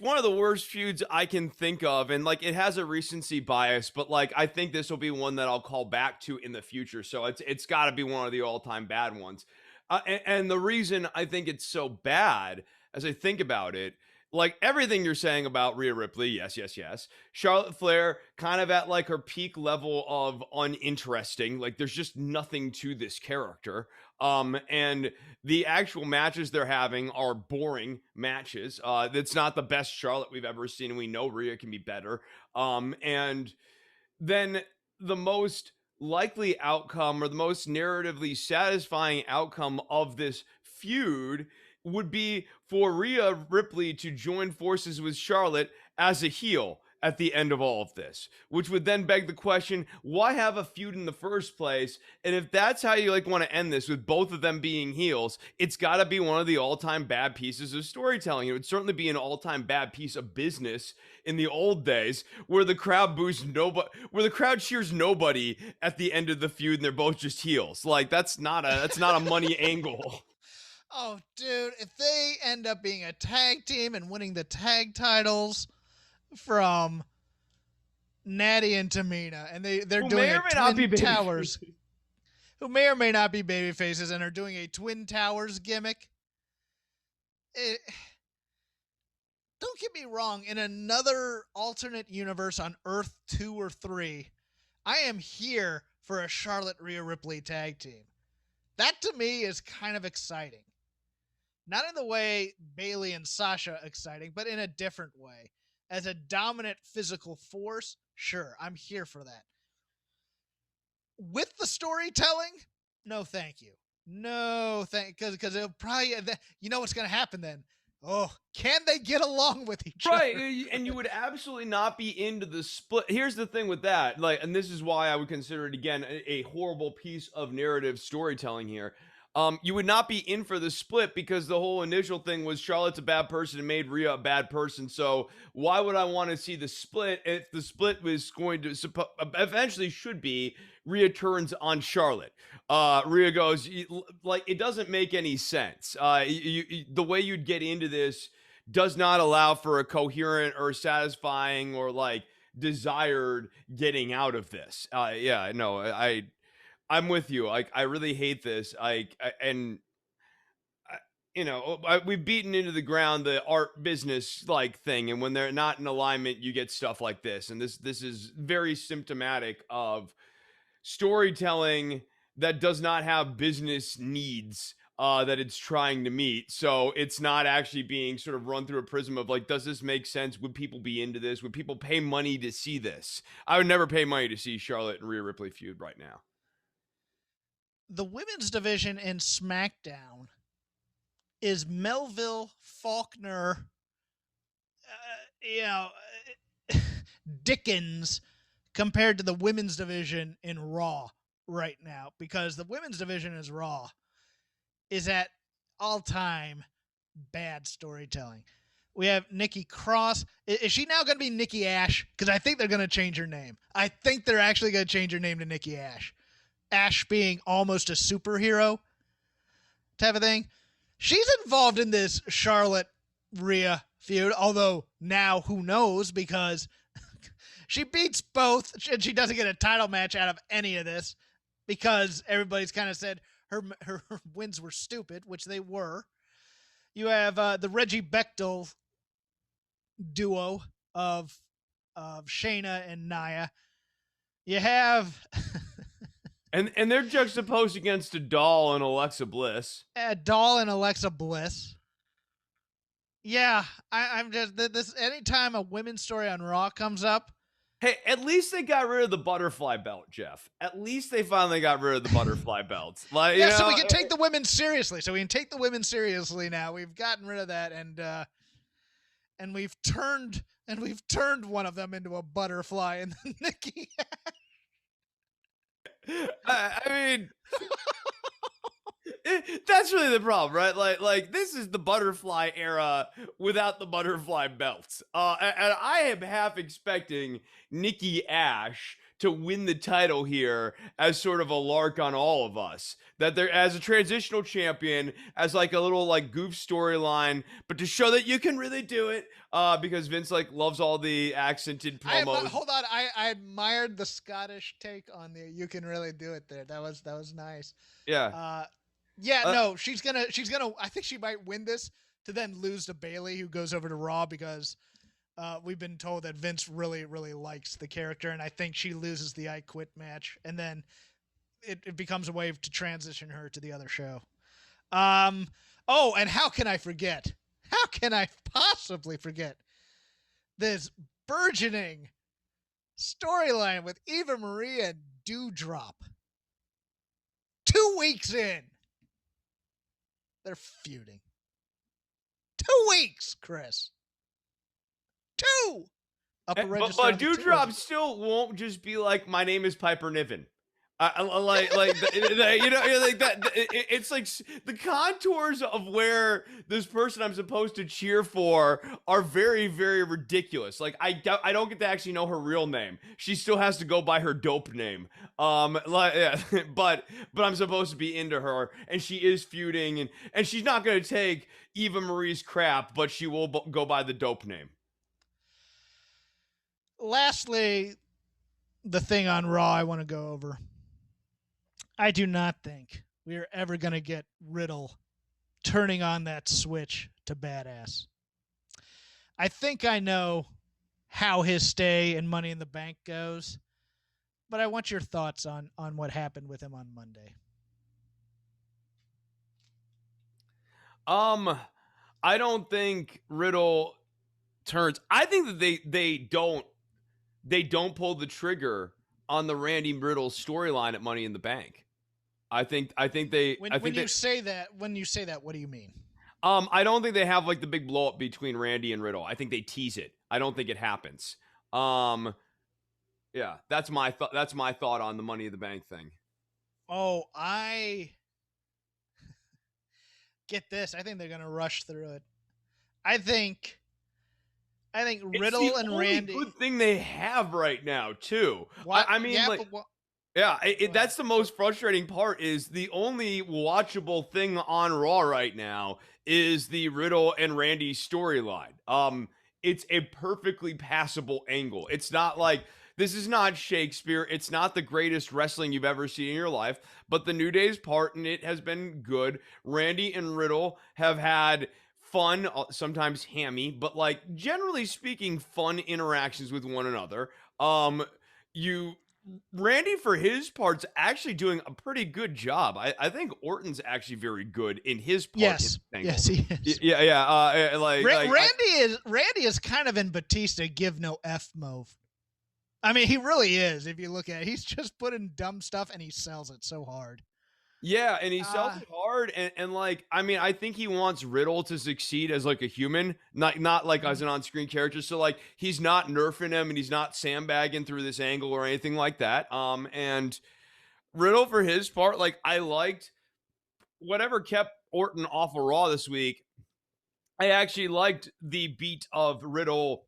one of the worst feuds I can think of, and like, it has a recency bias, but like, I think this will be one that I'll call back to in the future. So it's got to be one of the all-time bad ones. And the reason I think it's so bad, as I think about it, like everything you're saying about Rhea Ripley, yes. Charlotte Flair, kind of at like her peak level of uninteresting. Like, there's just nothing to this character. And the actual matches they're having are boring matches. It's not the best Charlotte we've ever seen, and we know Rhea can be better. And then the most likely outcome, or the most narratively satisfying outcome of this feud, would be for Rhea Ripley to join forces with Charlotte as a heel at the end of all of this, which would then beg the question, why have a feud in the first place? And if that's how you like want to end this, with both of them being heels, it's got to be one of the all-time bad pieces of storytelling. It would certainly be an all-time bad piece of business in the old days, where the crowd boos nobody, where the crowd cheers nobody at the end of the feud, and they're both just heels. Like, that's not a money angle. Oh, dude, if they end up being a tag team and winning the tag titles from Natty and Tamina, and they're doing a Twin Towers, who may or may not be baby faces, and are doing a Twin Towers gimmick. Don't get me wrong, in another alternate universe on Earth 2 or 3, I am here for a Charlotte Rhea Ripley tag team. That to me is kind of exciting. Not in the way Bayley and Sasha exciting, but in a different way. As a dominant physical force, sure, I'm here for that. With the storytelling, no thank you. No thank, because it'll probably, you know what's going to happen then. Oh, can they get along with each other? Right, and you would absolutely not be into the split. Here's the thing with that, like, and this is why I would consider it, again, a horrible piece of narrative storytelling here. You would not be in for the split, because the whole initial thing was Charlotte's a bad person and made Rhea a bad person. So why would I want to see the split if the split was going to eventually should be Rhea turns on Charlotte? Rhea goes, like, it doesn't make any sense. The way you'd get into this does not allow for a coherent or satisfying or like desired getting out of this. I'm with you. Like, I really hate this. We've beaten into the ground the art business like thing, and when they're not in alignment, you get stuff like this. And this is very symptomatic of storytelling that does not have business needs that it's trying to meet. So it's not actually being sort of run through a prism of like, does this make sense? Would people be into this? Would people pay money to see this? I would never pay money to see Charlotte and Rhea Ripley feud right now. The women's division in SmackDown is Melville, Faulkner, Dickens compared to the women's division in Raw right now, because the women's division is Raw is at all-time bad storytelling. We have Nikki Cross. Is she now going to be Nikki Ash? Because I think they're going to change her name. I think they're actually going to change her name to Nikki Ash. Ash being almost a superhero type of thing. She's involved in this Charlotte Rhea feud, although now who knows, because she beats both and she doesn't get a title match out of any of this because everybody's kind of said her wins were stupid, which they were. You have the Reggie Bechtel duo of Shayna and Nia. You have and they're juxtaposed against a doll and Alexa Bliss. A doll and Alexa Bliss. Yeah, I'm just this. Anytime a women's story on Raw comes up, hey, at least they got rid of the butterfly belt, Jeff. At least they finally got rid of the butterfly belts. Like, yeah, so we can take the women seriously. Now. We've gotten rid of that, and we've turned one of them into a butterfly, and Nikki. I mean, that's really the problem, right? Like this is the butterfly era without the butterfly belts. And I am half expecting Nikki Ash to win the title here as sort of a lark on all of us. That they're as a transitional champion, as like a little like goof storyline, but to show that you can really do it, because Vince like loves all the accented promos. Hold on, I admired the Scottish take on the "you can really do it" there. That was nice. Yeah. No, she's gonna. I think she might win this to then lose to Bayley, who goes over to Raw because we've been told that Vince really, really likes the character, and I think she loses the I Quit match, and then it becomes a way to transition her to the other show. Oh, and how can I forget? How can I possibly forget this burgeoning storyline with Eva Marie and Doudrop? 2 weeks in. They're feuding. 2 weeks, Chris. 2. But Doudrop still won't just be like, my name is Piper Niven. Like that. It's like the contours of where this person I'm supposed to cheer for are very, very ridiculous. Like I don't get to actually know her real name. She still has to go by her dope name. But I'm supposed to be into her, and she is feuding, and she's not going to take Eva Marie's crap, but she will go by the dope name. Lastly, the thing on Raw I want to go over. I do not think we are ever going to get Riddle turning on that switch to badass. I think I know how his stay in Money in the Bank goes, but I want your thoughts on what happened with him on Monday. I don't think Riddle turns. I think that they don't pull the trigger on the Randy Riddle storyline at Money in the Bank. I think they. When you say that, what do you mean? I don't think they have like the big blow up between Randy and Riddle. I think they tease it. I don't think it happens. Yeah, that's my thought. That's my thought on the Money in the Bank thing. Oh, I get this. I think they're gonna rush through it. I think Riddle and Randy. Good thing they have right now too. I mean, yeah, like. That's the most frustrating part. Is the only watchable thing on Raw right now is the Riddle and Randy storyline. It's a perfectly passable angle. It's not like, this is not Shakespeare. It's not the greatest wrestling you've ever seen in your life, but the New Day's part in it has been good. Randy and Riddle have had fun, sometimes hammy, but like generally speaking, fun interactions with one another. Randy, for his part's actually doing a pretty good job. I think Orton's actually very good in his part. Yes, yes, he is. Yeah. Randy is kind of in Batista give no F mode. I mean, he really is. If you look at it, he's just putting dumb stuff and he sells it so hard. Yeah, and he sells it hard, and like, I mean, I think he wants Riddle to succeed as like a human, not like as an on-screen character. So like, he's not nerfing him and he's not sandbagging through this angle or anything like that. And Riddle, for his part, like, I liked whatever kept Orton off of Raw this week. I actually liked the beat of Riddle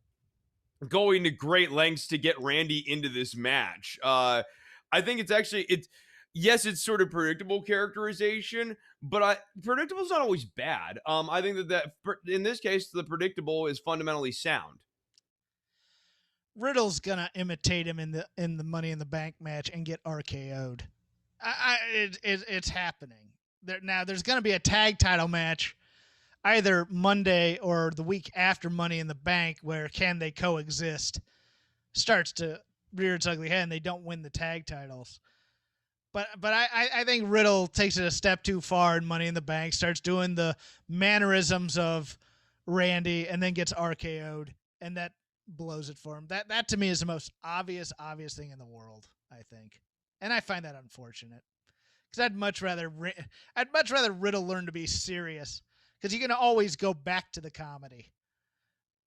going to great lengths to get Randy into this match. I think yes, it's sort of predictable characterization, but predictable is not always bad. I think that in this case, the predictable is fundamentally sound. Riddle's gonna imitate him in the Money in the Bank match and get RKO'd. It's happening. Now there's gonna be a tag title match either Monday or the week after Money in the Bank, where can they coexist starts to rear its ugly head and they don't win the tag titles. But I think Riddle takes it a step too far in Money in the Bank, starts doing the mannerisms of Randy, and then gets RKO'd, and that blows it for him. That to me is the most obvious thing in the world, I think, and I find that unfortunate because I'd much rather Riddle learn to be serious, because you can always go back to the comedy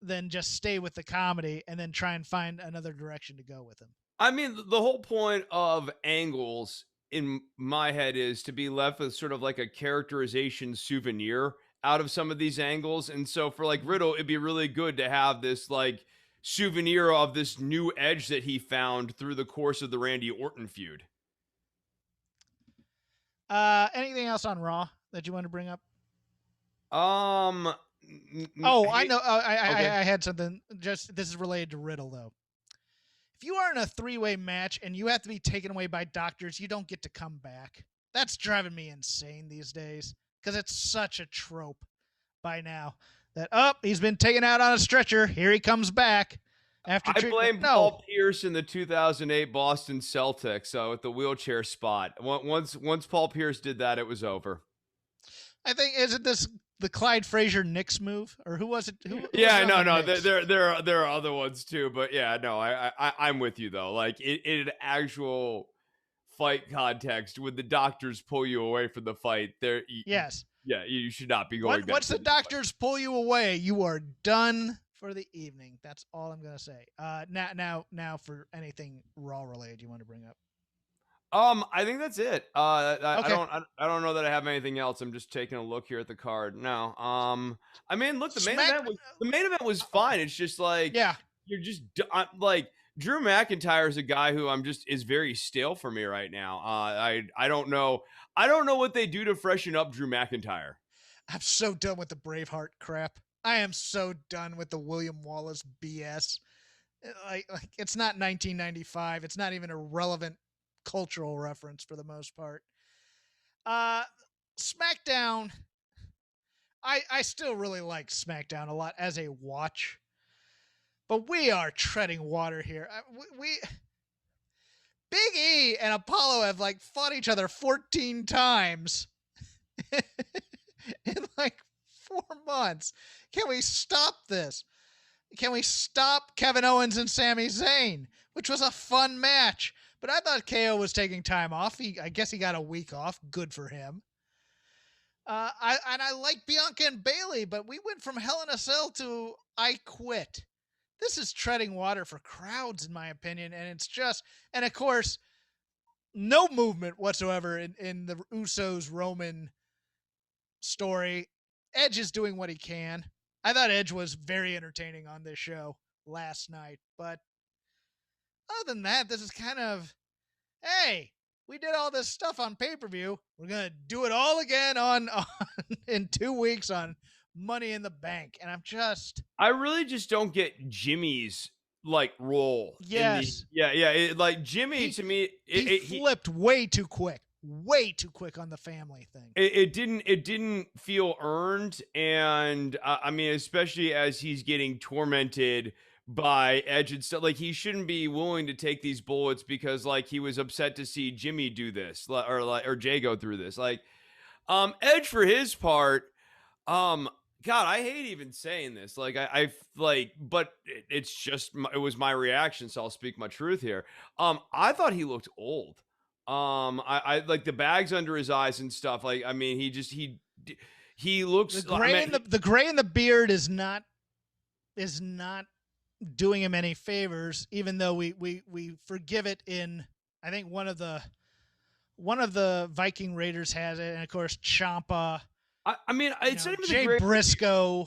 than just stay with the comedy and then try and find another direction to go with him. I mean, the whole point of angles in my head is to be left with sort of like a characterization souvenir out of some of these angles. And so for like Riddle, it'd be really good to have this like souvenir of this new edge that he found through the course of the Randy Orton feud. Anything else on Raw that you want to bring up? I know. I had something. Just this is related to Riddle though. If you are in a 3-way match and you have to be taken away by doctors, you don't get to come back. That's driving me insane these days, because it's such a trope by now that, he's been taken out on a stretcher. Here he comes back. I blame Paul Pierce in the 2008 Boston Celtics with the wheelchair spot. Once Paul Pierce did that, it was over. I think, isn't this the Clyde Frazier Knicks move, or who was it? No. There are other ones too, but yeah, no, I'm with you though. Like in actual fight context, when the doctors pull you away from the fight, yes, yeah, you should not be going. Once the doctors pull you away, you are done for the evening. That's all I'm gonna say. Now for anything Raw related you want to bring up. I think that's it. Okay. I don't know that I have anything else. I'm just taking a look here at the card. No. I mean, look, the main event was fine. It's just like, yeah, you're just like Drew McIntyre is a guy who is very stale for me right now. I don't know what they do to freshen up Drew McIntyre. I'm so done with the Braveheart crap. I am so done with the William Wallace BS. Like it's not 1995. It's not even a relevant cultural reference for the most part. SmackDown, I still really like SmackDown a lot as a watch, but we are treading water here. Big E and Apollo have like fought each other 14 times in like 4 months. Can we stop this? Can we stop Kevin Owens and Sami Zayn, which was a fun match? But I thought KO was taking time off. I guess he got a week off. Good for him. I like Bianca and Bayley, but we went from Hell in a Cell to I quit. This is treading water for crowds, in my opinion, and and of course, no movement whatsoever in the Usos Roman story. Edge is doing what he can. I thought Edge was very entertaining on this show last night, but other than that, this is kind of, hey, we did all this stuff on pay-per-view. We're going to do it all again on in 2 weeks on Money in the Bank. And I really just don't get Jimmy's like role. Yes. Like Jimmy to me, he flipped way too quick on the family thing. It didn't feel earned. And I mean, especially as he's getting tormented by Edge and stuff. Like, he shouldn't be willing to take these bullets because like he was upset to see Jimmy do this or Jay go through this. Like, Edge for his part, God, I hate even saying this. Like, I like, but it's just it was my reaction, so I'll speak my truth here. I thought he looked old. I like the bags under his eyes and stuff. Like, I mean, he looks the gray the gray in the beard is not doing him any favors, even though we forgive it in, I think one of the Viking Raiders has it, and of course Ciampa. I mean, it's not even Jay Briscoe.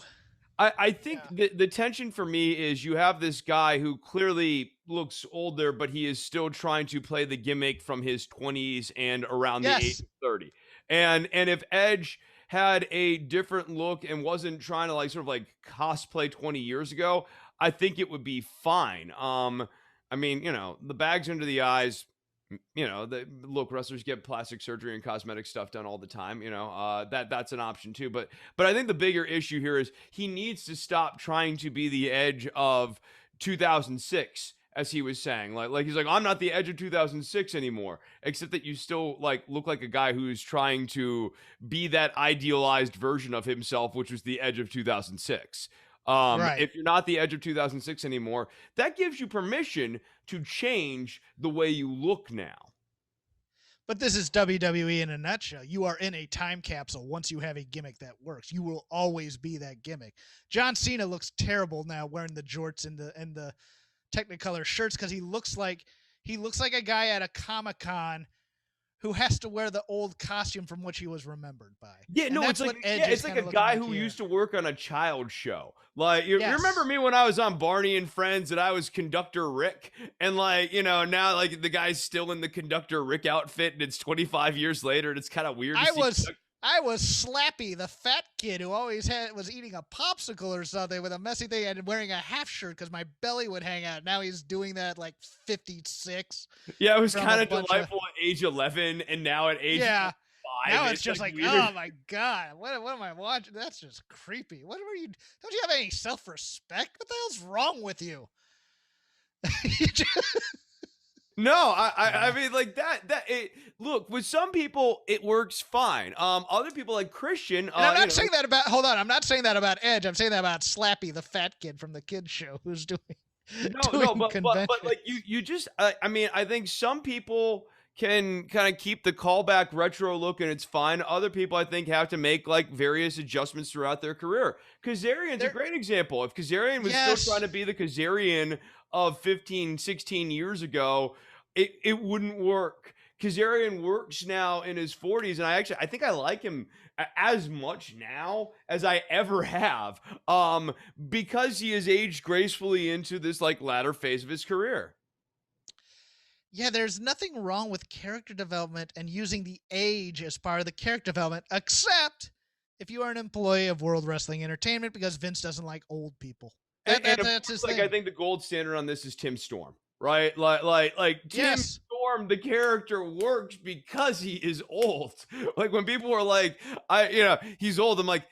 I think the tension for me is you have this guy who clearly looks older, but he is still trying to play the gimmick from his 20s and around the age of 30. And if Edge had a different look and wasn't trying to like sort of like cosplay 20 years ago, I think it would be fine. I mean, the bags under the eyes, look, wrestlers get plastic surgery and cosmetic stuff done all the time. That's an option too. But I think the bigger issue here is he needs to stop trying to be the Edge of 2006, as he was saying. Like he's like, I'm not the Edge of 2006 anymore, except that you still like look like a guy who's trying to be that idealized version of himself, which was the Edge of 2006. Right. If you're not the Edge of 2006 anymore, that gives you permission to change the way you look now. But this is WWE in a nutshell. You are in a time capsule once you have a gimmick that works. You will always be that gimmick. John Cena looks terrible now wearing the jorts and the Technicolor shirts because he looks like a guy at a Comic-Con who has to wear the old costume from which he was remembered by. Yeah, no, it's like a guy who used to work on a child show. Like, you remember me when I was on Barney and Friends and I was Conductor Rick? And like, now like the guy's still in the Conductor Rick outfit and it's 25 years later and it's kind of weird. I was Slappy, the fat kid who always was eating a popsicle or something with a messy thing and wearing a half shirt because my belly would hang out. Now he's doing that at like 56. Yeah, it was kind of delightful at age 11, and now at age 5. Now it's just like, oh my God, what am I watching? That's just creepy. What were you? Don't you have any self-respect? What the hell's wrong with you? No, I mean like look, with some people it works fine. Other people like Christian. I'm not saying that about. Hold on, I'm not saying that about Edge. I'm saying that about Slappy, the fat kid from the kids show, who's doing. But like you just. I mean, I think some people can kind of keep the callback retro look and it's fine. Other people, I think, have to make like various adjustments throughout their career. Kazarian's a great example. If Kazarian was still trying to be the Kazarian of 15, 16 years ago, it wouldn't work. Kazarian works now in his 40s, and I think I like him as much now as I ever have, because he has aged gracefully into this like latter phase of his career. Yeah, there's nothing wrong with character development and using the age as part of the character development, except if you are an employee of World Wrestling Entertainment, because Vince doesn't like old people. That's his thing. I think the gold standard on this is Tim Storm, right? Like Tim Storm, the character works because he is old. Like when people are like, he's old. I'm like,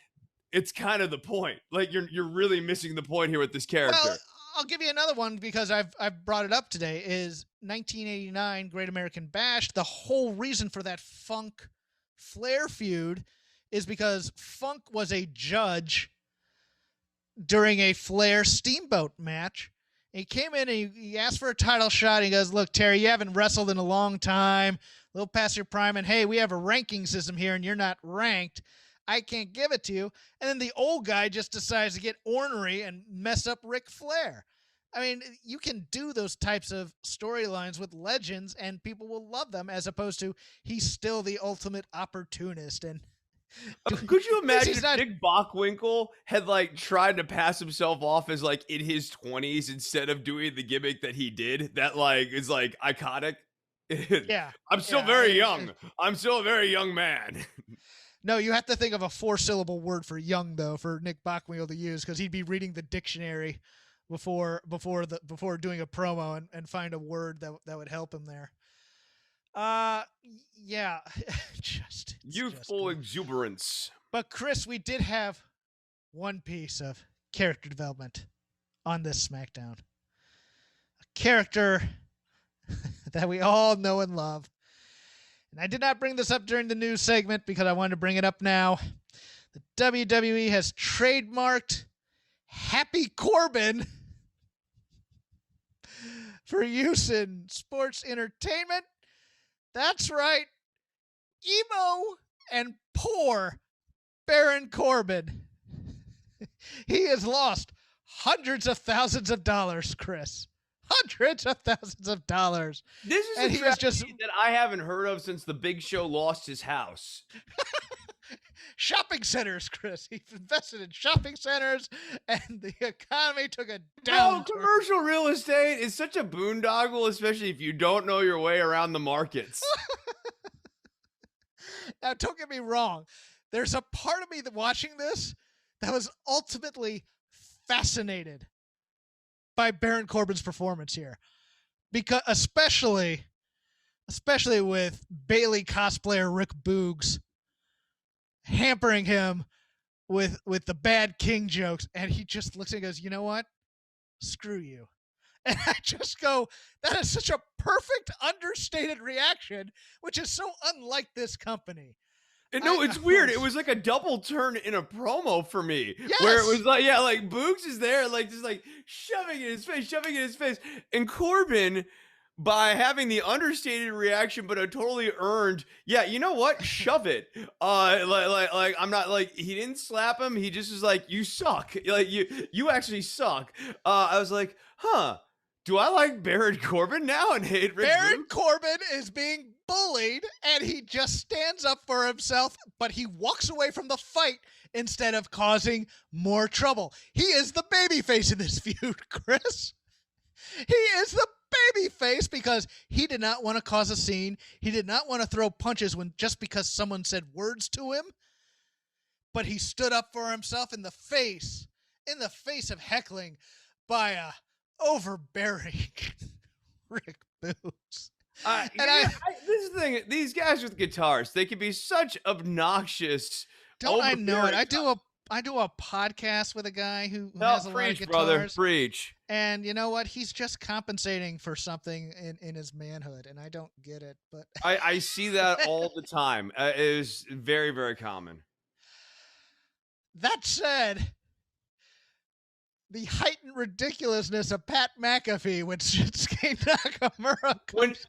it's kind of the point. Like you're really missing the point here with this character. Well, I'll give you another one because I've brought it up today. Is 1989 Great American Bash. The whole reason for that Funk Flair feud is because Funk was a judge during a Flair Steamboat match. He came in and he asked for a title shot. And he goes, look, Terry, you haven't wrestled in a long time, a little past your prime, and hey, we have a ranking system here and you're not ranked. I can't give it to you. And then the old guy just decides to get ornery and mess up Ric Flair. I mean, you can do those types of storylines with legends and people will love them, as opposed to he's still the ultimate opportunist. And could you imagine if Nick Bockwinkel had like tried to pass himself off as like in his 20s instead of doing the gimmick that he did that like is like iconic? Yeah. I'm still very young. I'm still a very young man. No, you have to think of a 4-syllable word for young though for Nick Bockwinkel to use, because he'd be reading the dictionary before doing a promo and find a word that would help him there. Yeah, youthful exuberance. But Chris, we did have one piece of character development on this SmackDown. A character that we all know and love. And I did not bring this up during the news segment because I wanted to bring it up now. The WWE has trademarked Happy Corbin for use in sports entertainment. That's right. Emo and poor Baron Corbin. He has lost hundreds of thousands of dollars, Chris. Hundreds of thousands of dollars. This is and a tragedy that I haven't heard of since the Big Show lost his house. Shopping centers, Chris. He invested in shopping centers, and the economy took a downturn. No, commercial real estate is such a boondoggle, especially if you don't know your way around the markets. Now, don't get me wrong. There's a part of me that watching this that was ultimately fascinated by Baron Corbin's performance here, because especially with Bailey cosplayer Rick Boogs hampering him with the bad king jokes, and he just looks and goes, "You know what? Screw you." And I just go, that is such a perfect understated reaction, which is so unlike this company. No, it's weird. It was like a double turn in a promo for me. Yes. Where it was like, yeah, like Boogs is there, like just like shoving it in his face. And Corbin, by having the understated reaction, but a totally earned, yeah, you know what? Shove it. Like I'm not like, he didn't slap him. He just was like, you suck. Like you actually suck. I was like, huh. Do I like Baron Corbin now and hate Rick Baron Boogs? Corbin is being bullied, and he just stands up for himself, but he walks away from the fight instead of causing more trouble. He is the babyface in this feud, Chris. He is the babyface because he did not want to cause a scene. He did not want to throw punches just because someone said words to him. But he stood up for himself in the face of heckling by a overbearing Rick Boogs. This is the thing. These guys with guitars, they can be such obnoxious. Don't I know it? I do a podcast with a guy who has a lot of guitars. Brother, preach. And you know what? He's just compensating for something in his manhood, and I don't get it. But I see that all the time. It is very, very common. That said, the heightened ridiculousness of Pat McAfee when Shinsuke Nakamura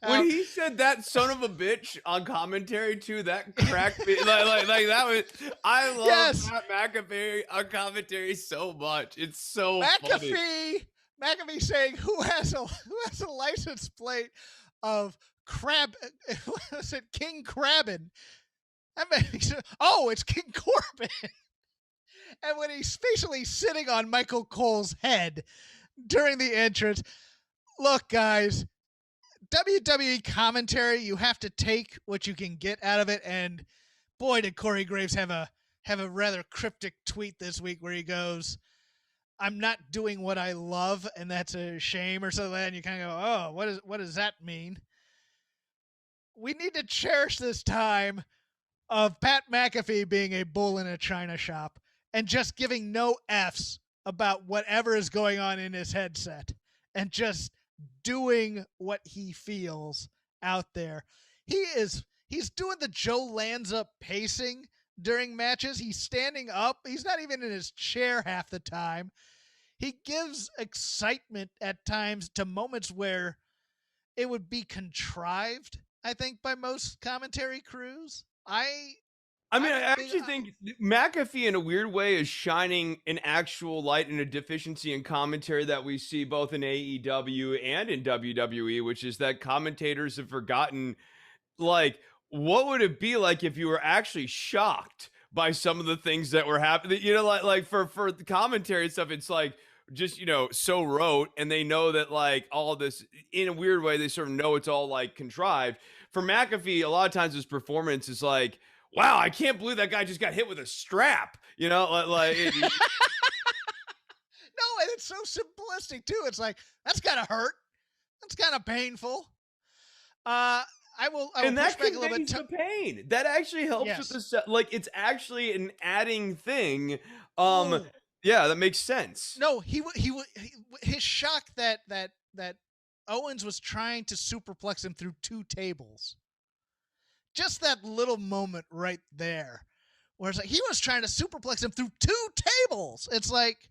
when he said that son of a bitch on commentary too, that cracked me. like that was. I love Pat McAfee on commentary so much. It's so funny. McAfee saying who has a license plate of was it King Crabbin? It's King Corbin. And when he's basically sitting on Michael Cole's head during the entrance, look, guys, WWE commentary, you have to take what you can get out of it. And boy, did Corey Graves have a rather cryptic tweet this week where he goes, "I'm not doing what I love, and that's a shame," or something. And you kind of go, "Oh, what does that mean?" We need to cherish this time of Pat McAfee being a bull in a china shop and just giving no F's about whatever is going on in his headset and just doing what he feels out there. He's doing the Joe Lanza pacing during matches. He's standing up. He's not even in his chair half the time. He gives excitement at times to moments where it would be contrived, I think, by most commentary crews. I actually think McAfee, in a weird way, is shining an actual light and a deficiency in commentary that we see both in AEW and in WWE, which is that commentators have forgotten, like, what would it be like if you were actually shocked by some of the things that were happening? You know, like for the commentary and stuff, it's like just, you know, so rote, and they know that, like, all this, in a weird way, they sort of know it's all, like, contrived. For McAfee, a lot of times his performance is like, wow, I can't believe that guy just got hit with a strap. You know, like no, and it's so simplistic too. It's like, that's gotta hurt. That's kind of painful. I will and push that back a little bit. The pain that actually helps with the like, it's actually an adding thing. Yeah, that makes sense. No, his shock that Owens was trying to superplex him through 2 tables. Just that little moment right there, where it's like he was trying to superplex him through 2 tables. It's like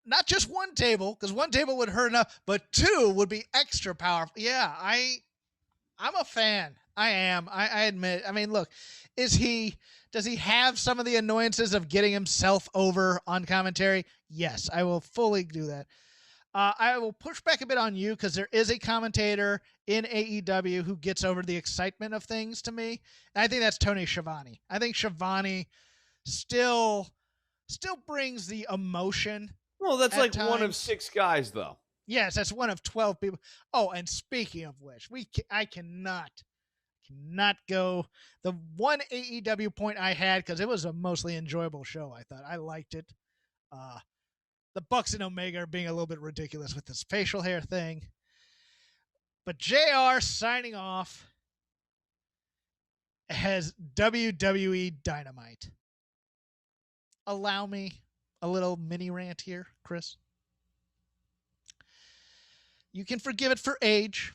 not just 1 table, because 1 table would hurt enough, but 2 would be extra powerful. Yeah, I'm a fan. I am. I admit. I mean, look, does he have some of the annoyances of getting himself over on commentary? Yes, I will fully do that. I will push back a bit on you because there is a commentator in AEW who gets over the excitement of things to me. And I think that's Tony Schiavone. I think Schiavone still brings the emotion. Well, that's like times. one of 6 guys, though. Yes, that's one of 12 people. Oh, and speaking of which, I cannot go. The one AEW point I had, because it was a mostly enjoyable show, I thought. I liked it. The Bucks and Omega are being a little bit ridiculous with this facial hair thing. But JR signing off as WWE Dynamite. Allow me a little mini rant here, Chris. You can forgive it for age.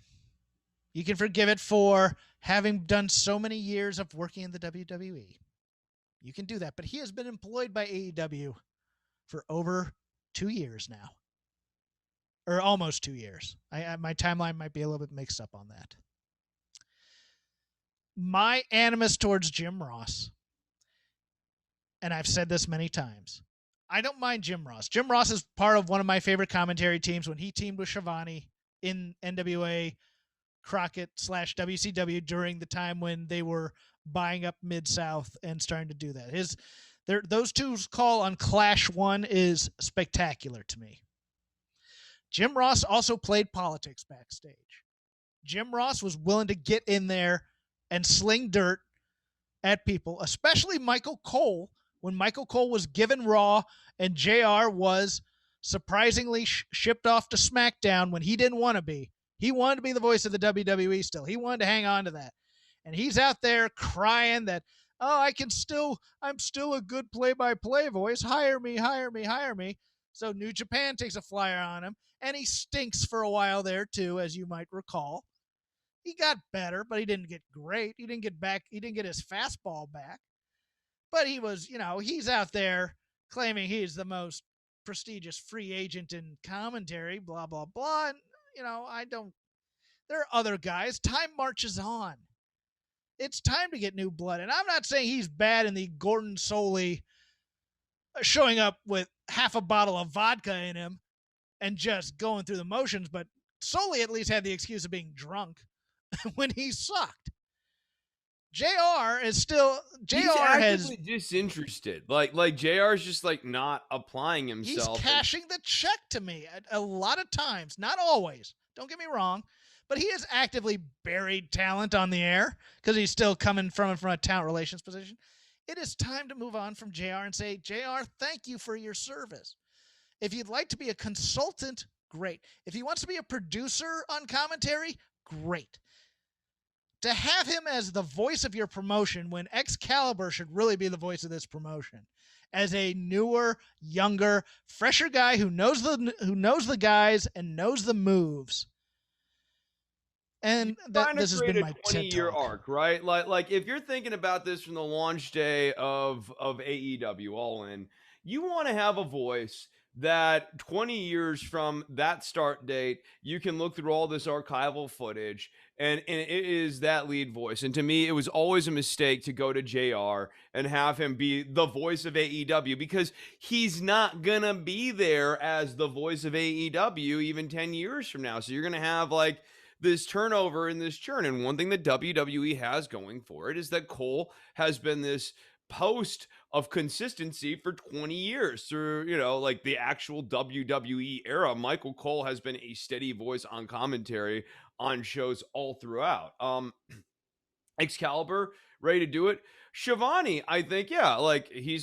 You can forgive it for having done so many years of working in the WWE. You can do that. But he has been employed by AEW for over 2 years now. Or almost 2 years. My timeline might be a little bit mixed up on that. My animus towards Jim Ross, and I've said this many times, I don't mind Jim Ross. Jim Ross is part of one of my favorite commentary teams when he teamed with Schiavone in NWA Crockett / WCW during the time when they were buying up Mid-South and starting to do that. Those two's call on Clash 1 is spectacular to me. Jim Ross also played politics backstage. Jim Ross was willing to get in there and sling dirt at people, especially Michael Cole, when Michael Cole was given Raw and JR was surprisingly shipped off to SmackDown when he didn't want to be. He wanted to be the voice of the WWE still. He wanted to hang on to that. And he's out there crying that, oh, I'm still a good play-by-play voice. Hire me, hire me, hire me. So New Japan takes a flyer on him, and he stinks for a while there too, as you might recall. He got better, but he didn't get great. He didn't get his fastball back. But he was, he's out there claiming he's the most prestigious free agent in commentary, blah, blah, blah. And, there are other guys. Time marches on. It's time to get new blood. And I'm not saying he's bad in the Gordon Soley showing up with half a bottle of vodka in him and just going through the motions, but Soley at least had the excuse of being drunk when he sucked. JR is still He's actively disinterested. Like JR is just like not applying himself. He's cashing the check to me a lot of times, not always. Don't get me wrong, but he has actively buried talent on the air because he's still coming from a talent relations position. It is time to move on from JR and say, JR, thank you for your service. If you'd like to be a consultant, great. If he wants to be a producer on commentary, great. To have him as the voice of your promotion when Excalibur should really be the voice of this promotion, as a newer, younger, fresher guy who knows the guys and knows the moves. And this has been my 20-year arc, right? Like if you're thinking about this from the launch day of AEW All In, you want to have a voice that 20 years from that start date, you can look through all this archival footage and it is that lead voice. And to me, it was always a mistake to go to JR and have him be the voice of AEW because he's not going to be there as the voice of AEW even 10 years from now. So you're going to have like this turnover and this churn. And one thing that WWE has going for it is that Cole has been this post of consistency for 20 years through, like the actual WWE era. Michael Cole has been a steady voice on commentary on shows all throughout. Excalibur, ready to do it. Schiavone, I think, yeah, like he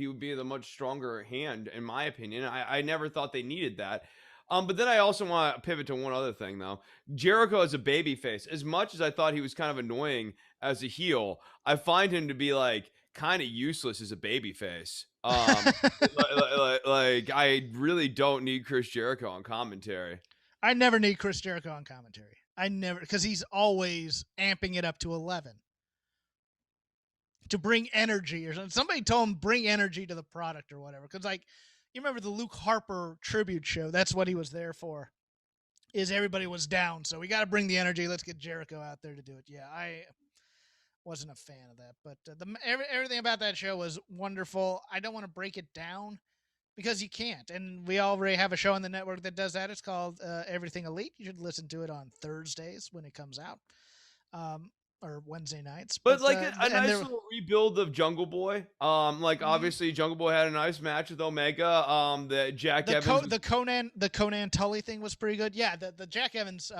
would be the much stronger hand, in my opinion. I never thought they needed that. But then I also want to pivot to one other thing, though. Jericho as a babyface, as much as I thought he was kind of annoying as a heel, I find him to be like kind of useless as a babyface. Like I really don't need Chris Jericho on commentary. I never need Chris Jericho on commentary. I never, because he's always amping it up to 11 to bring energy or something. Somebody told him bring energy to the product or whatever. Because like, you remember the Luke Harper tribute show? That's what he was there for. Is everybody was down, so we got to bring the energy. Let's get Jericho out there to do it. Yeah, I wasn't a fan of that, but everything about that show was wonderful. I don't want to break it down because you can't, and we already have a show on the network that does that. It's called Everything Elite. You should listen to it on Thursdays when it comes out, or Wednesday nights. But like a nice little rebuild of Jungle Boy. Obviously Jungle Boy had a nice match with Omega. The Jack Evans, the Conan Tully thing was pretty good. Yeah, the Jack Evans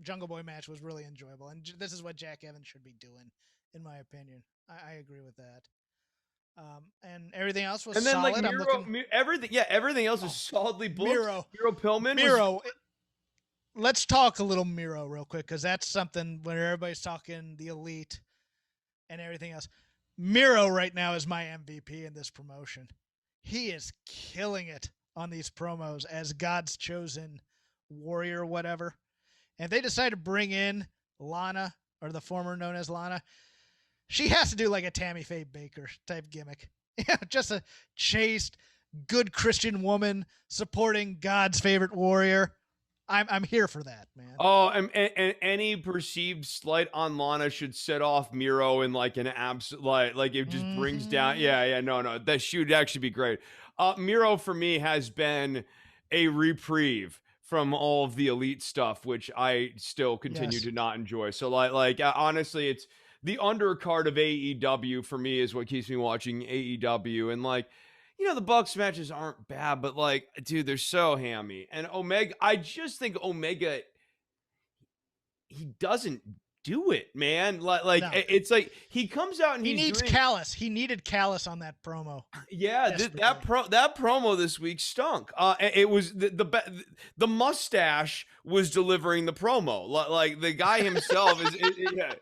Jungle Boy match was really enjoyable, and this is what Jack Evans should be doing, in my opinion. I agree with that. And everything else was solid. Like everything else is solidly booked. Miro Pillman. Let's talk a little Miro real quick, because that's something when everybody's talking the Elite and everything else. Miro right now is my MVP in this promotion. He is killing it on these promos as God's chosen warrior, whatever. And they decide to bring in Lana, or the former known as Lana. She has to do like a Tammy Faye Baker type gimmick. Just a chaste, good Christian woman supporting God's favorite warrior. I'm here for that, man. Oh, and any perceived slight on Lana should set off Miro in like an absolute, like it just brings down. Yeah, no, that should actually be great. Miro for me has been a reprieve from all of the Elite stuff, which I still continue to not enjoy. So honestly, it's the undercard of AEW for me is what keeps me watching AEW. And like, the Bucks matches aren't bad, but like, dude, they're so hammy. And Omega, I just think Omega, he doesn't do it, man. No. It's like he comes out and he needs Callis. He needed Callis on that promo. Yeah, that promo this week stunk. It was the mustache was delivering the promo. Like the guy himself is. Yeah.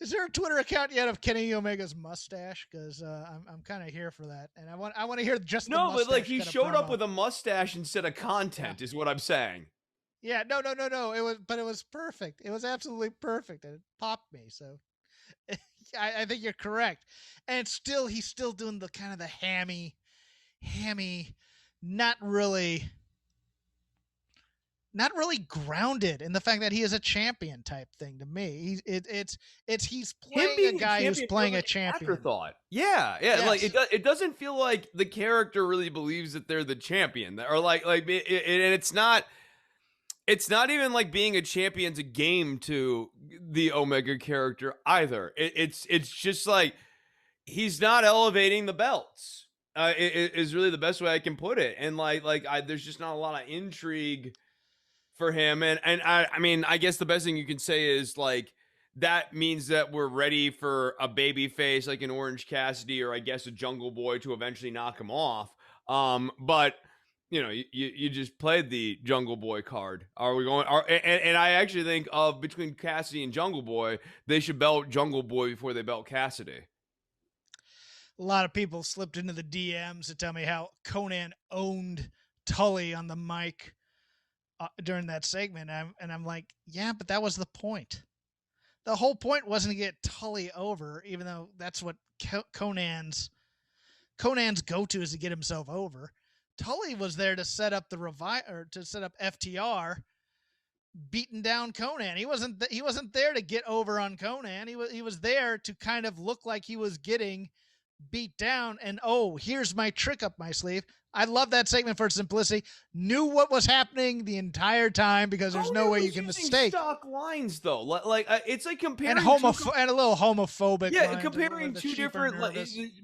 Is there a Twitter account yet of Kenny Omega's mustache? Because I'm kind of here for that, and I want to hear just the mustache. But like he showed up with a mustache instead of content, is what I'm saying. Yeah, no. It was perfect. It was absolutely perfect, and it popped me. So I think you're correct. And he's still doing the kind of the hammy, not really grounded in the fact that he is a champion type thing to me. He's playing a guy who's playing a champion. Afterthought. Yeah. Yes. Like it doesn't feel like the character really believes that they're the champion, or and it's not even like being a champion's a game to the Omega character either. It's just like he's not elevating the belts. It is really the best way I can put it. And there's just not a lot of intrigue for him. And I mean, I guess the best thing you can say is like, that means that we're ready for a baby face, like an Orange Cassidy, or I guess a Jungle Boy to eventually knock him off. But you just played the Jungle Boy card. Are we going? And I actually think between Cassidy and Jungle Boy, they should belt Jungle Boy before they belt Cassidy. A lot of people slipped into the DMs to tell me how Conan owned Tully on the mic during that segment, and I'm like, yeah, but that was the point. The whole point wasn't to get Tully over, even though that's what Conan's go-to is to get himself over. Tully was there to set up to set up FTR beating down Conan. He wasn't there to get over on Conan. He was there to kind of look like he was getting beat down, and here's my trick up my sleeve. I love that segment for its simplicity. Knew what was happening the entire time because there's no way you can mistake. Stock lines though, it's like comparing and a little homophobic. Yeah, comparing two different,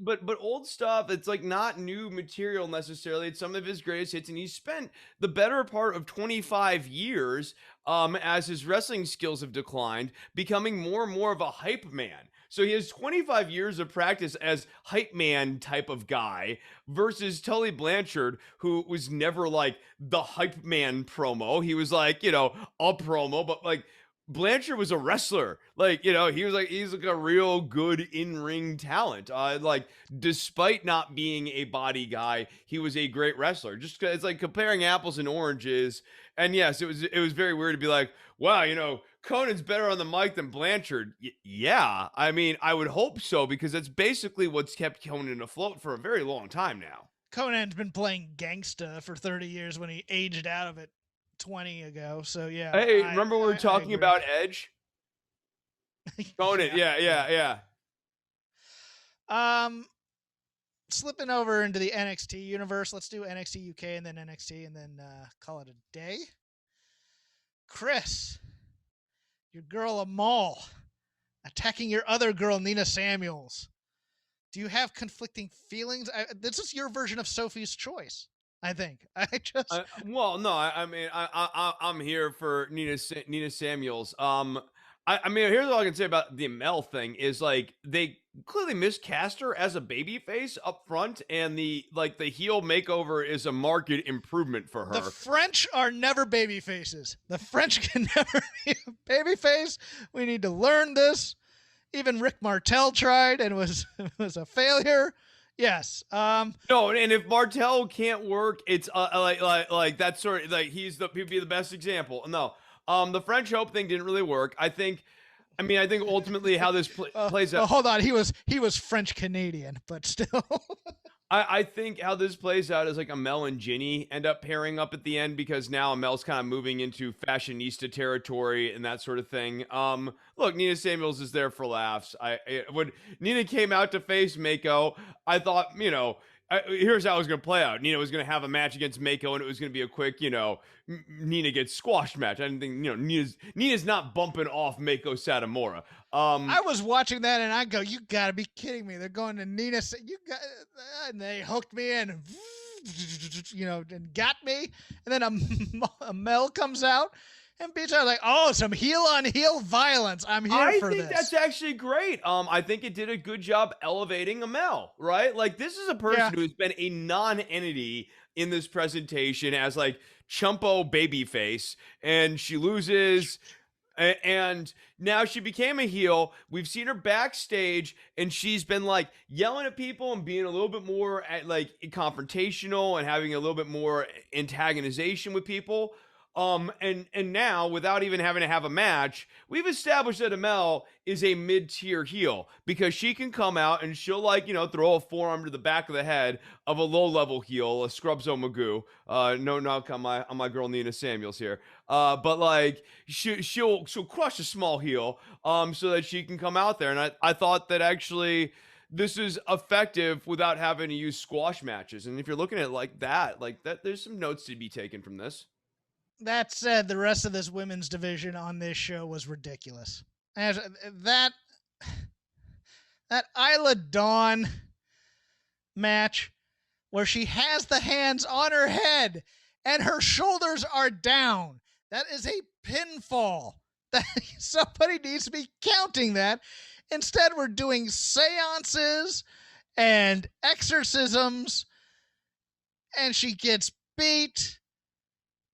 but old stuff. It's like not new material necessarily. It's some of his greatest hits, and he spent the better part of 25 years, as his wrestling skills have declined, becoming more and more of a hype man. So he has 25 years of practice as hype man type of guy versus Tully Blanchard, who was never like the hype man promo. He was like, you know, a promo, but like Blanchard was a wrestler. Like, you know, he's like a real good in-ring talent. Like, despite not being a body guy, he was a great wrestler. Just it's like comparing apples and oranges. And yes, it was very weird to be like, wow, you know, Conan's better on the mic than Blanchard. Yeah, I mean, I would hope so, because that's basically what's kept Conan afloat for a very long time now. Conan's been playing gangsta for 30 years when he aged out of it 20 ago. So yeah. Hey, remember we were talking about Edge? Conan, yeah. Slipping over into the NXT universe. Let's do NXT UK and then NXT and then call it a day. Chris, your girl Amal attacking your other girl Nina Samuels. Do you have conflicting feelings? This is your version of Sophie's Choice, I think. Well, no, I mean, I'm here for Nina Samuels. I mean, here's all I can say about the Amel thing is, like, they clearly miscast her as a babyface up front, and the heel makeover is a marked improvement for her. The French are never baby faces. The French can never be a baby face. We need to learn this. Even Rick Martel tried and was a failure. Yes. No, and if Martel can't work, it's like that sort of, like, he'd be the best example. No. The French Hope thing didn't really work. I think ultimately how this plays out. Hold on, he was French Canadian, but still. I think how this plays out is like Amel and Ginny end up pairing up at the end, because now Amel's kind of moving into fashionista territory and that sort of thing. Look, Nina Samuels is there for laughs. When Nina came out to face Mako, I thought, you know, here's how it was going to play out. Nina was going to have a match against Mako, and it was going to be a quick, you know, Nina gets squashed match. I didn't think, you know, Nina's not bumping off Mako Satomura. I was watching that, and I go, you got to be kidding me. They're going to Nina. And they hooked me in, you know, and got me. And then Amel comes out and beats her. Like, oh, some heel-on-heel violence. I'm here for this. I think that's actually great. I think it did a good job elevating Amel, right? Like, this is a person who has been a non-entity in this presentation as, like, chumpo babyface, and she loses, and now she became a heel. We've seen her backstage, and she's been, like, yelling at people and being a little bit more confrontational and having a little bit more antagonization with people. And now, without even having to have a match, we've established that Amel is a mid-tier heel, because she can come out and she'll, like, you know, throw a forearm to the back of the head of a low-level heel, a Scrubzo Magoo. No knock on my girl Nina Samuels here. But like, she'll crush a small heel, so that she can come out there. And I thought that actually this is effective without having to use squash matches. And if you're looking at it like that, there's some notes to be taken from this. That said, the rest of this women's division on this show was ridiculous. And that Isla Dawn match where she has the hands on her head and her shoulders are down. That is a pinfall. Somebody needs to be counting that. Instead, we're doing seances and exorcisms, and she gets beat.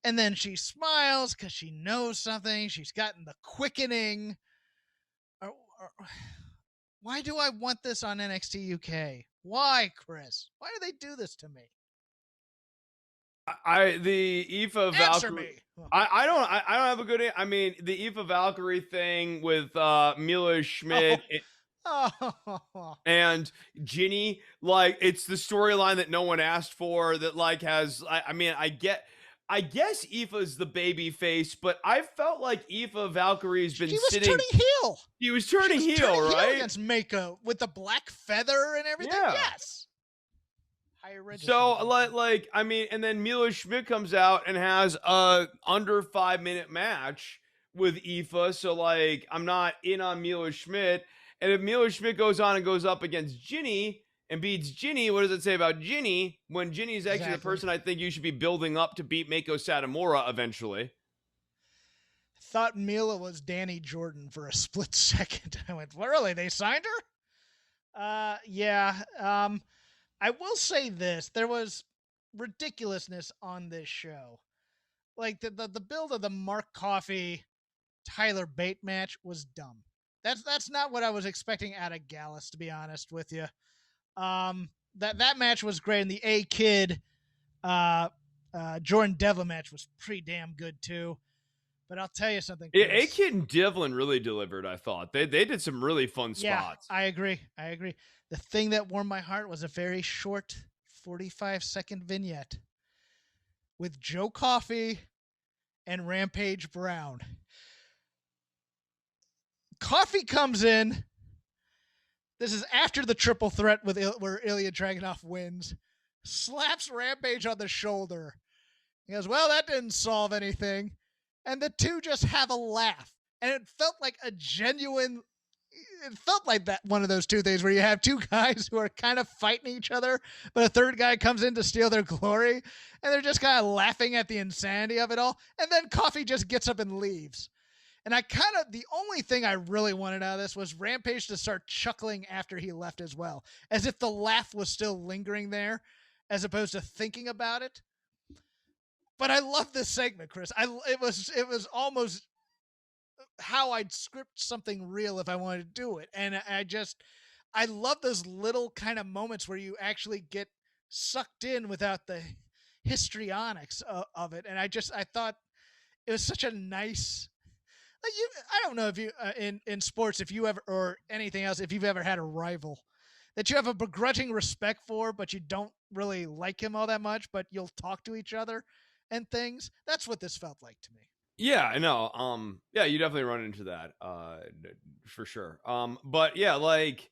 And then she smiles because she knows something. She's gotten the quickening. Why do I want this on NXT UK? Why, Chris? Why do they do this to me? The Aoife Valkyrie. I don't have a good. I mean, the Aoife Valkyrie thing with Mila Schmidt. And Ginny, like, it's the storyline that no one asked for. That, like, has. I guess Aoife's the baby face, but I felt like Aoife Valkyrie's been sitting. Turning heel. He was turning heel, right? Against Mako with the black feather and everything. Yeah. Yes. Higher register. So, I mean, and then Mila Schmidt comes out and has a under 5-minute match with Aoife. So, like, I'm not in on Mila Schmidt. And if Mila Schmidt goes on and goes up against Ginny and beats Ginny, what does it say about Ginny when Ginny's actually the person I think you should be building up to beat Mako Satomura eventually? thought Mila was Danny Jordan for a split second. I went, well, really? They signed her? Yeah. I will say this. There was ridiculousness on this show. Like the build of the Mark Coffey Tyler Bate match was dumb. That's not what I was expecting out of Gallus, to be honest with you. That match was great, and the A-Kid Jordan Devlin match was pretty damn good too. But I'll tell you something, Chris. Yeah, A-Kid and Devlin really delivered, I thought. They did some really fun spots. I agree. The thing that warmed my heart was a very short 45-second vignette with Joe Coffey and Rampage Brown. Coffey comes in. This is after the triple threat where Ilya Dragunov wins. Slaps Rampage on the shoulder. He goes, well, that didn't solve anything. And the two just have a laugh. And it felt like that one of those two things where you have two guys who are kind of fighting each other, but a third guy comes in to steal their glory, and they're just kind of laughing at the insanity of it all. And then Coffey just gets up and leaves. And the only thing I really wanted out of this was Rampage to start chuckling after he left as well, as if the laugh was still lingering there, as opposed to thinking about it. But I love this segment, Chris. It was almost how I'd script something real if I wanted to do it. And I love those little kind of moments where you actually get sucked in without the histrionics of it. And I thought it was such a nice, I don't know if you, in sports, if you ever, or anything else, if you've ever had a rival that you have a begrudging respect for, but you don't really like him all that much, but you'll talk to each other and things. That's what this felt like to me. Yeah, I know. Yeah, you definitely run into that, for sure. But yeah, like,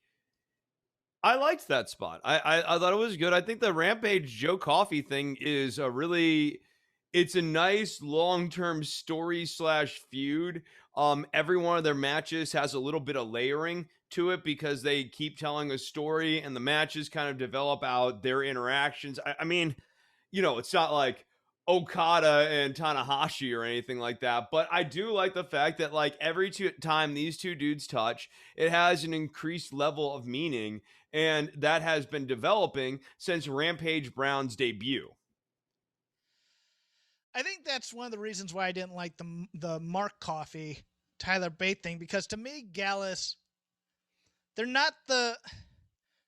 I liked that spot. I thought it was good. I think the Rampage Joe Coffey thing is it's a nice long-term story / feud. Every one of their matches has a little bit of layering to it because they keep telling a story and the matches kind of develop out their interactions. I mean, it's not like Okada and Tanahashi or anything like that, but I do like the fact that like every time these two dudes touch, it has an increased level of meaning, and that has been developing since Rampage Brown's debut. I think that's one of the reasons why I didn't like the Mark Coffey Tyler Bate thing, because to me, Gallus, they're not the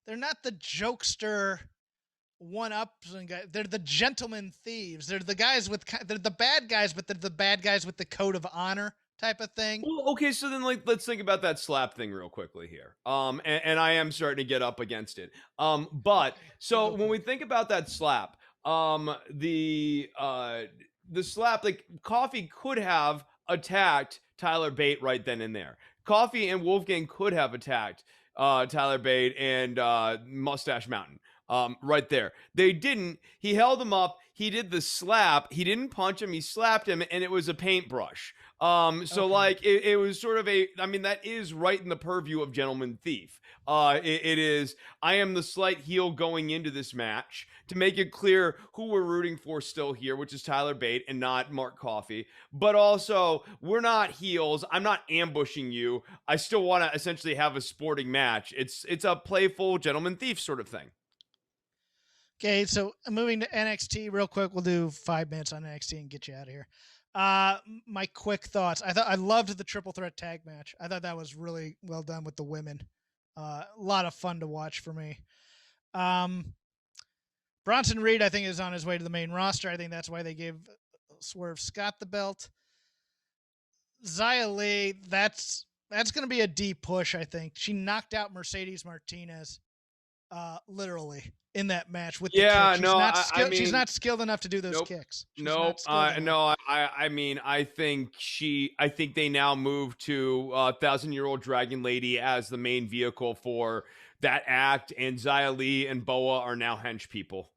jokester one-ups and guys. They're the gentleman thieves. They're the bad guys, but they're the bad guys with the code of honor type of thing. Well, okay, so then let's think about that slap thing real quickly here. And I am starting to get up against it. But so when we think about that slap, the slap, like Coffey could have attacked Tyler Bate right then and there. Coffey and Wolfgang could have attacked Tyler Bate and Mustache Mountain. Right there. They didn't. He held him up. He did the slap. He didn't punch him. He slapped him, and it was a paintbrush. Like it was sort of that is right in the purview of Gentleman Thief. It is, I am the slight heel going into this match to make it clear who we're rooting for still here, which is Tyler Bate and not Mark Coffey. But also, we're not heels. I'm not ambushing you. I still want to essentially have a sporting match. It's a playful Gentleman Thief sort of thing. Okay, so moving to NXT real quick. We'll do 5 minutes on NXT and get you out of here. My quick thoughts. I loved the triple threat tag match. I thought that was really well done with the women. A lot of fun to watch for me. Bronson Reed, I think, is on his way to the main roster. I think that's why they gave Swerve Scott the belt. Xia Li, that's going to be a deep push, I think. She knocked out Mercedes Martinez, literally, in that match with the kick. She's not skilled enough to do those kicks. I think they now move to 1,000-Year-Old Dragon Lady as the main vehicle for that act, and Xia Li and Boa are now hench people.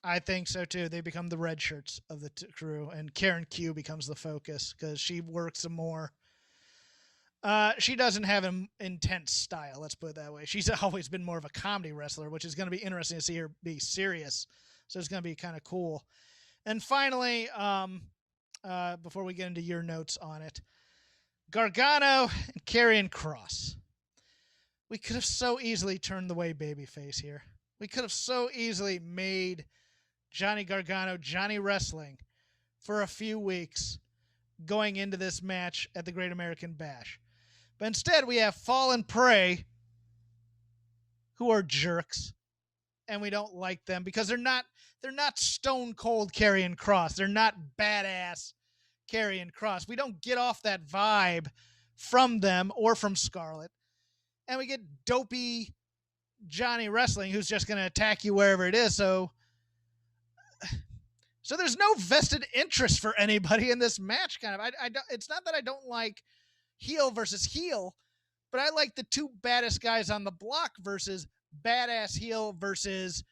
I think so too. They become the red shirts of the crew, and Karen Q becomes the focus because she works some more. She doesn't have an intense style, let's put it that way. She's always been more of a comedy wrestler, which is going to be interesting to see her be serious. So it's going to be kind of cool. And finally, before we get into your notes on it, Gargano and Karrion Kross. We could have so easily turned the way babyface here. We could have so easily made Johnny Gargano Johnny Wrestling for a few weeks going into this match at the Great American Bash. But instead, we have Fallen Prey, who are jerks, and we don't like them because they're not Stone Cold Karrion Kross. They're not badass Karrion Kross. We don't get off that vibe from them or from Scarlett. And we get dopey Johnny Wrestling, who's just going to attack you wherever it is. So there's no vested interest for anybody in this match. Kind of, it's not that I don't like heel versus heel, but I like the two baddest guys on the block versus badass heel versus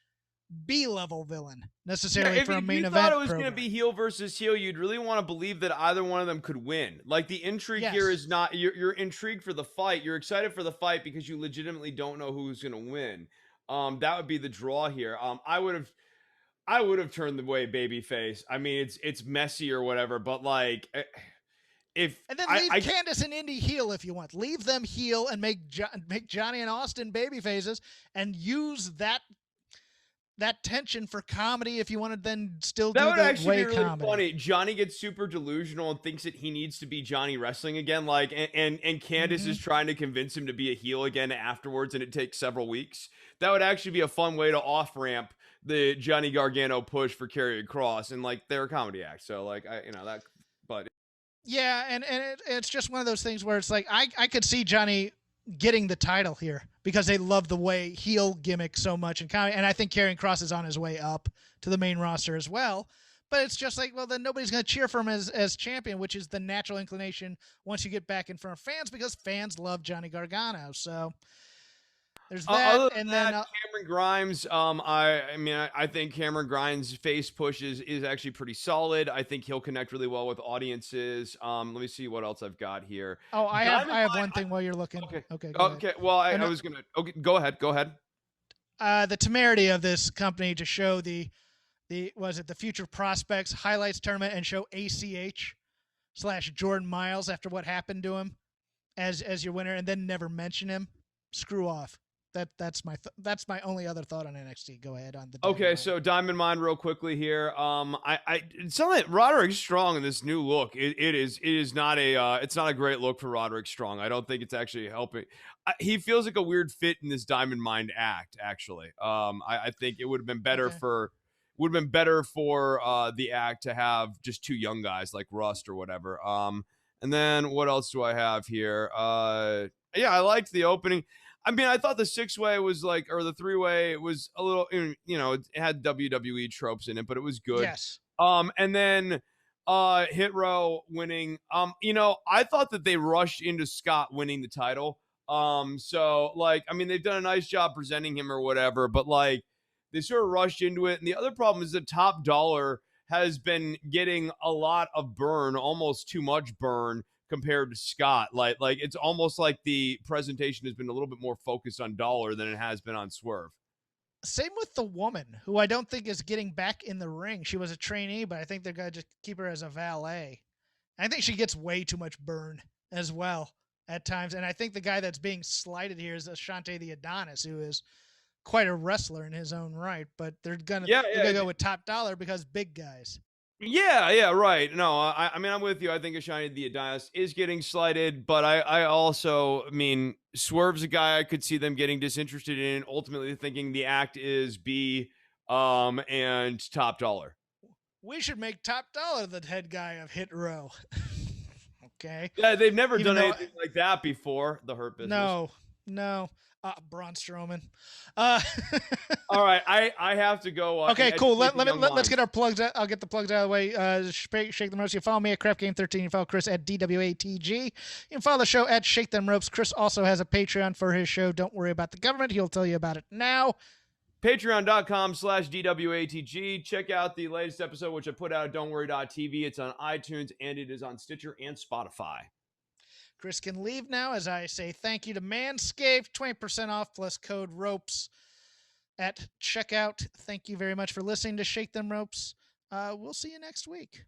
B-level villain necessarily for a main event. If you thought it was going to be heel versus heel, you'd really want to believe that either one of them could win. Like, the intrigue here is not, you're intrigued for the fight. You're excited for the fight because you legitimately don't know who's going to win. That would be the draw here. I would have turned the way babyface. I mean, it's messy or whatever, but like, and then leave Candice and Indy heel if you want. Leave them heel and make Johnny and Austin babyfaces and use that tension for comedy if you want to then still do the way comedy. That would actually be really funny. Johnny gets super delusional and thinks that he needs to be Johnny Wrestling again, like, and Candice is trying to convince him to be a heel again afterwards, and it takes several weeks. That would actually be a fun way to off-ramp the Johnny Gargano push for Karrion Kross, and like, they're a comedy act, so like, but yeah, and it's just one of those things where it's like I could see Johnny getting the title here because they love the way heel gimmick so much and I think Karrion Kross is on his way up to the main roster as well. But it's just like, well, then nobody's going to cheer for him as champion, which is the natural inclination once you get back in front of fans because fans love Johnny Gargano. So there's that. And then Cameron Grimes, I think Cameron Grimes' face push is actually pretty solid. I think he'll connect really well with audiences. Let me see what else I've got here. Oh, I have one thing while you're looking. Okay. Well, I was gonna. Okay, go ahead. The temerity of this company to show the Future Prospects highlights tournament and show ACH/Jordan Miles after what happened to him as your winner, and then never mention him. Screw off. That's my only other thought on NXT. Go ahead on the Diamond Mine. So Diamond Mine real quickly here. It's not that Roderick Strong in this new look. It's not a great look for Roderick Strong. I don't think it's actually helping. He feels like a weird fit in this Diamond Mine act. Actually, I think it would have been better for the act to have just two young guys like Rust or whatever. And then what else do I have here? I liked the opening. I mean, I thought the 6-way was like, or the 3-way was a little, it had WWE tropes in it, but it was good. Yes. And then Hit Row winning. I thought that they rushed into Scott winning the title. So like, I mean, they've done a nice job presenting him or whatever, but like, they sort of rushed into it. And the other problem is that Top Dollar has been getting a lot of burn, almost too much burn, compared to Scott. Like it's almost like the presentation has been a little bit more focused on Dollar than it has been on Swerve. Same with the woman, who I don't think is getting back in the ring. She was a trainee, but I think they're going to just keep her as a valet. I think she gets way too much burn as well at times. And I think the guy that's being slighted here is Ashante the Adonis, who is quite a wrestler in his own right. But they're going to go with Top Dollar because big guys. Yeah, right. No, I mean, I'm with you. I think Ashante the Adonis is getting slighted, but I also, Swerve's a guy I could see them getting disinterested in, ultimately thinking the act is B and Top Dollar. We should make Top Dollar the head guy of Hit Row. Okay. Yeah, they've never done anything like that before, the Hurt Business. No. Braun Strowman. All right, I have to go. Okay, cool. Let's get our plugs. I'll get the plugs out of the way. Shake Them Ropes. You follow me at CraftGame13. You follow Chris at DWATG. You can follow the show at Shake Them Ropes. Chris also has a Patreon for his show. Don't worry about the government. He'll tell you about it now. Patreon.com/DWATG. Check out the latest episode, which I put out at Don'tWorry.tv. It's on iTunes, and it is on Stitcher and Spotify. Chris can leave now as I say thank you to Manscaped. 20% off plus code ROPES at checkout. Thank you very much for listening to Shake Them Ropes. We'll see you next week.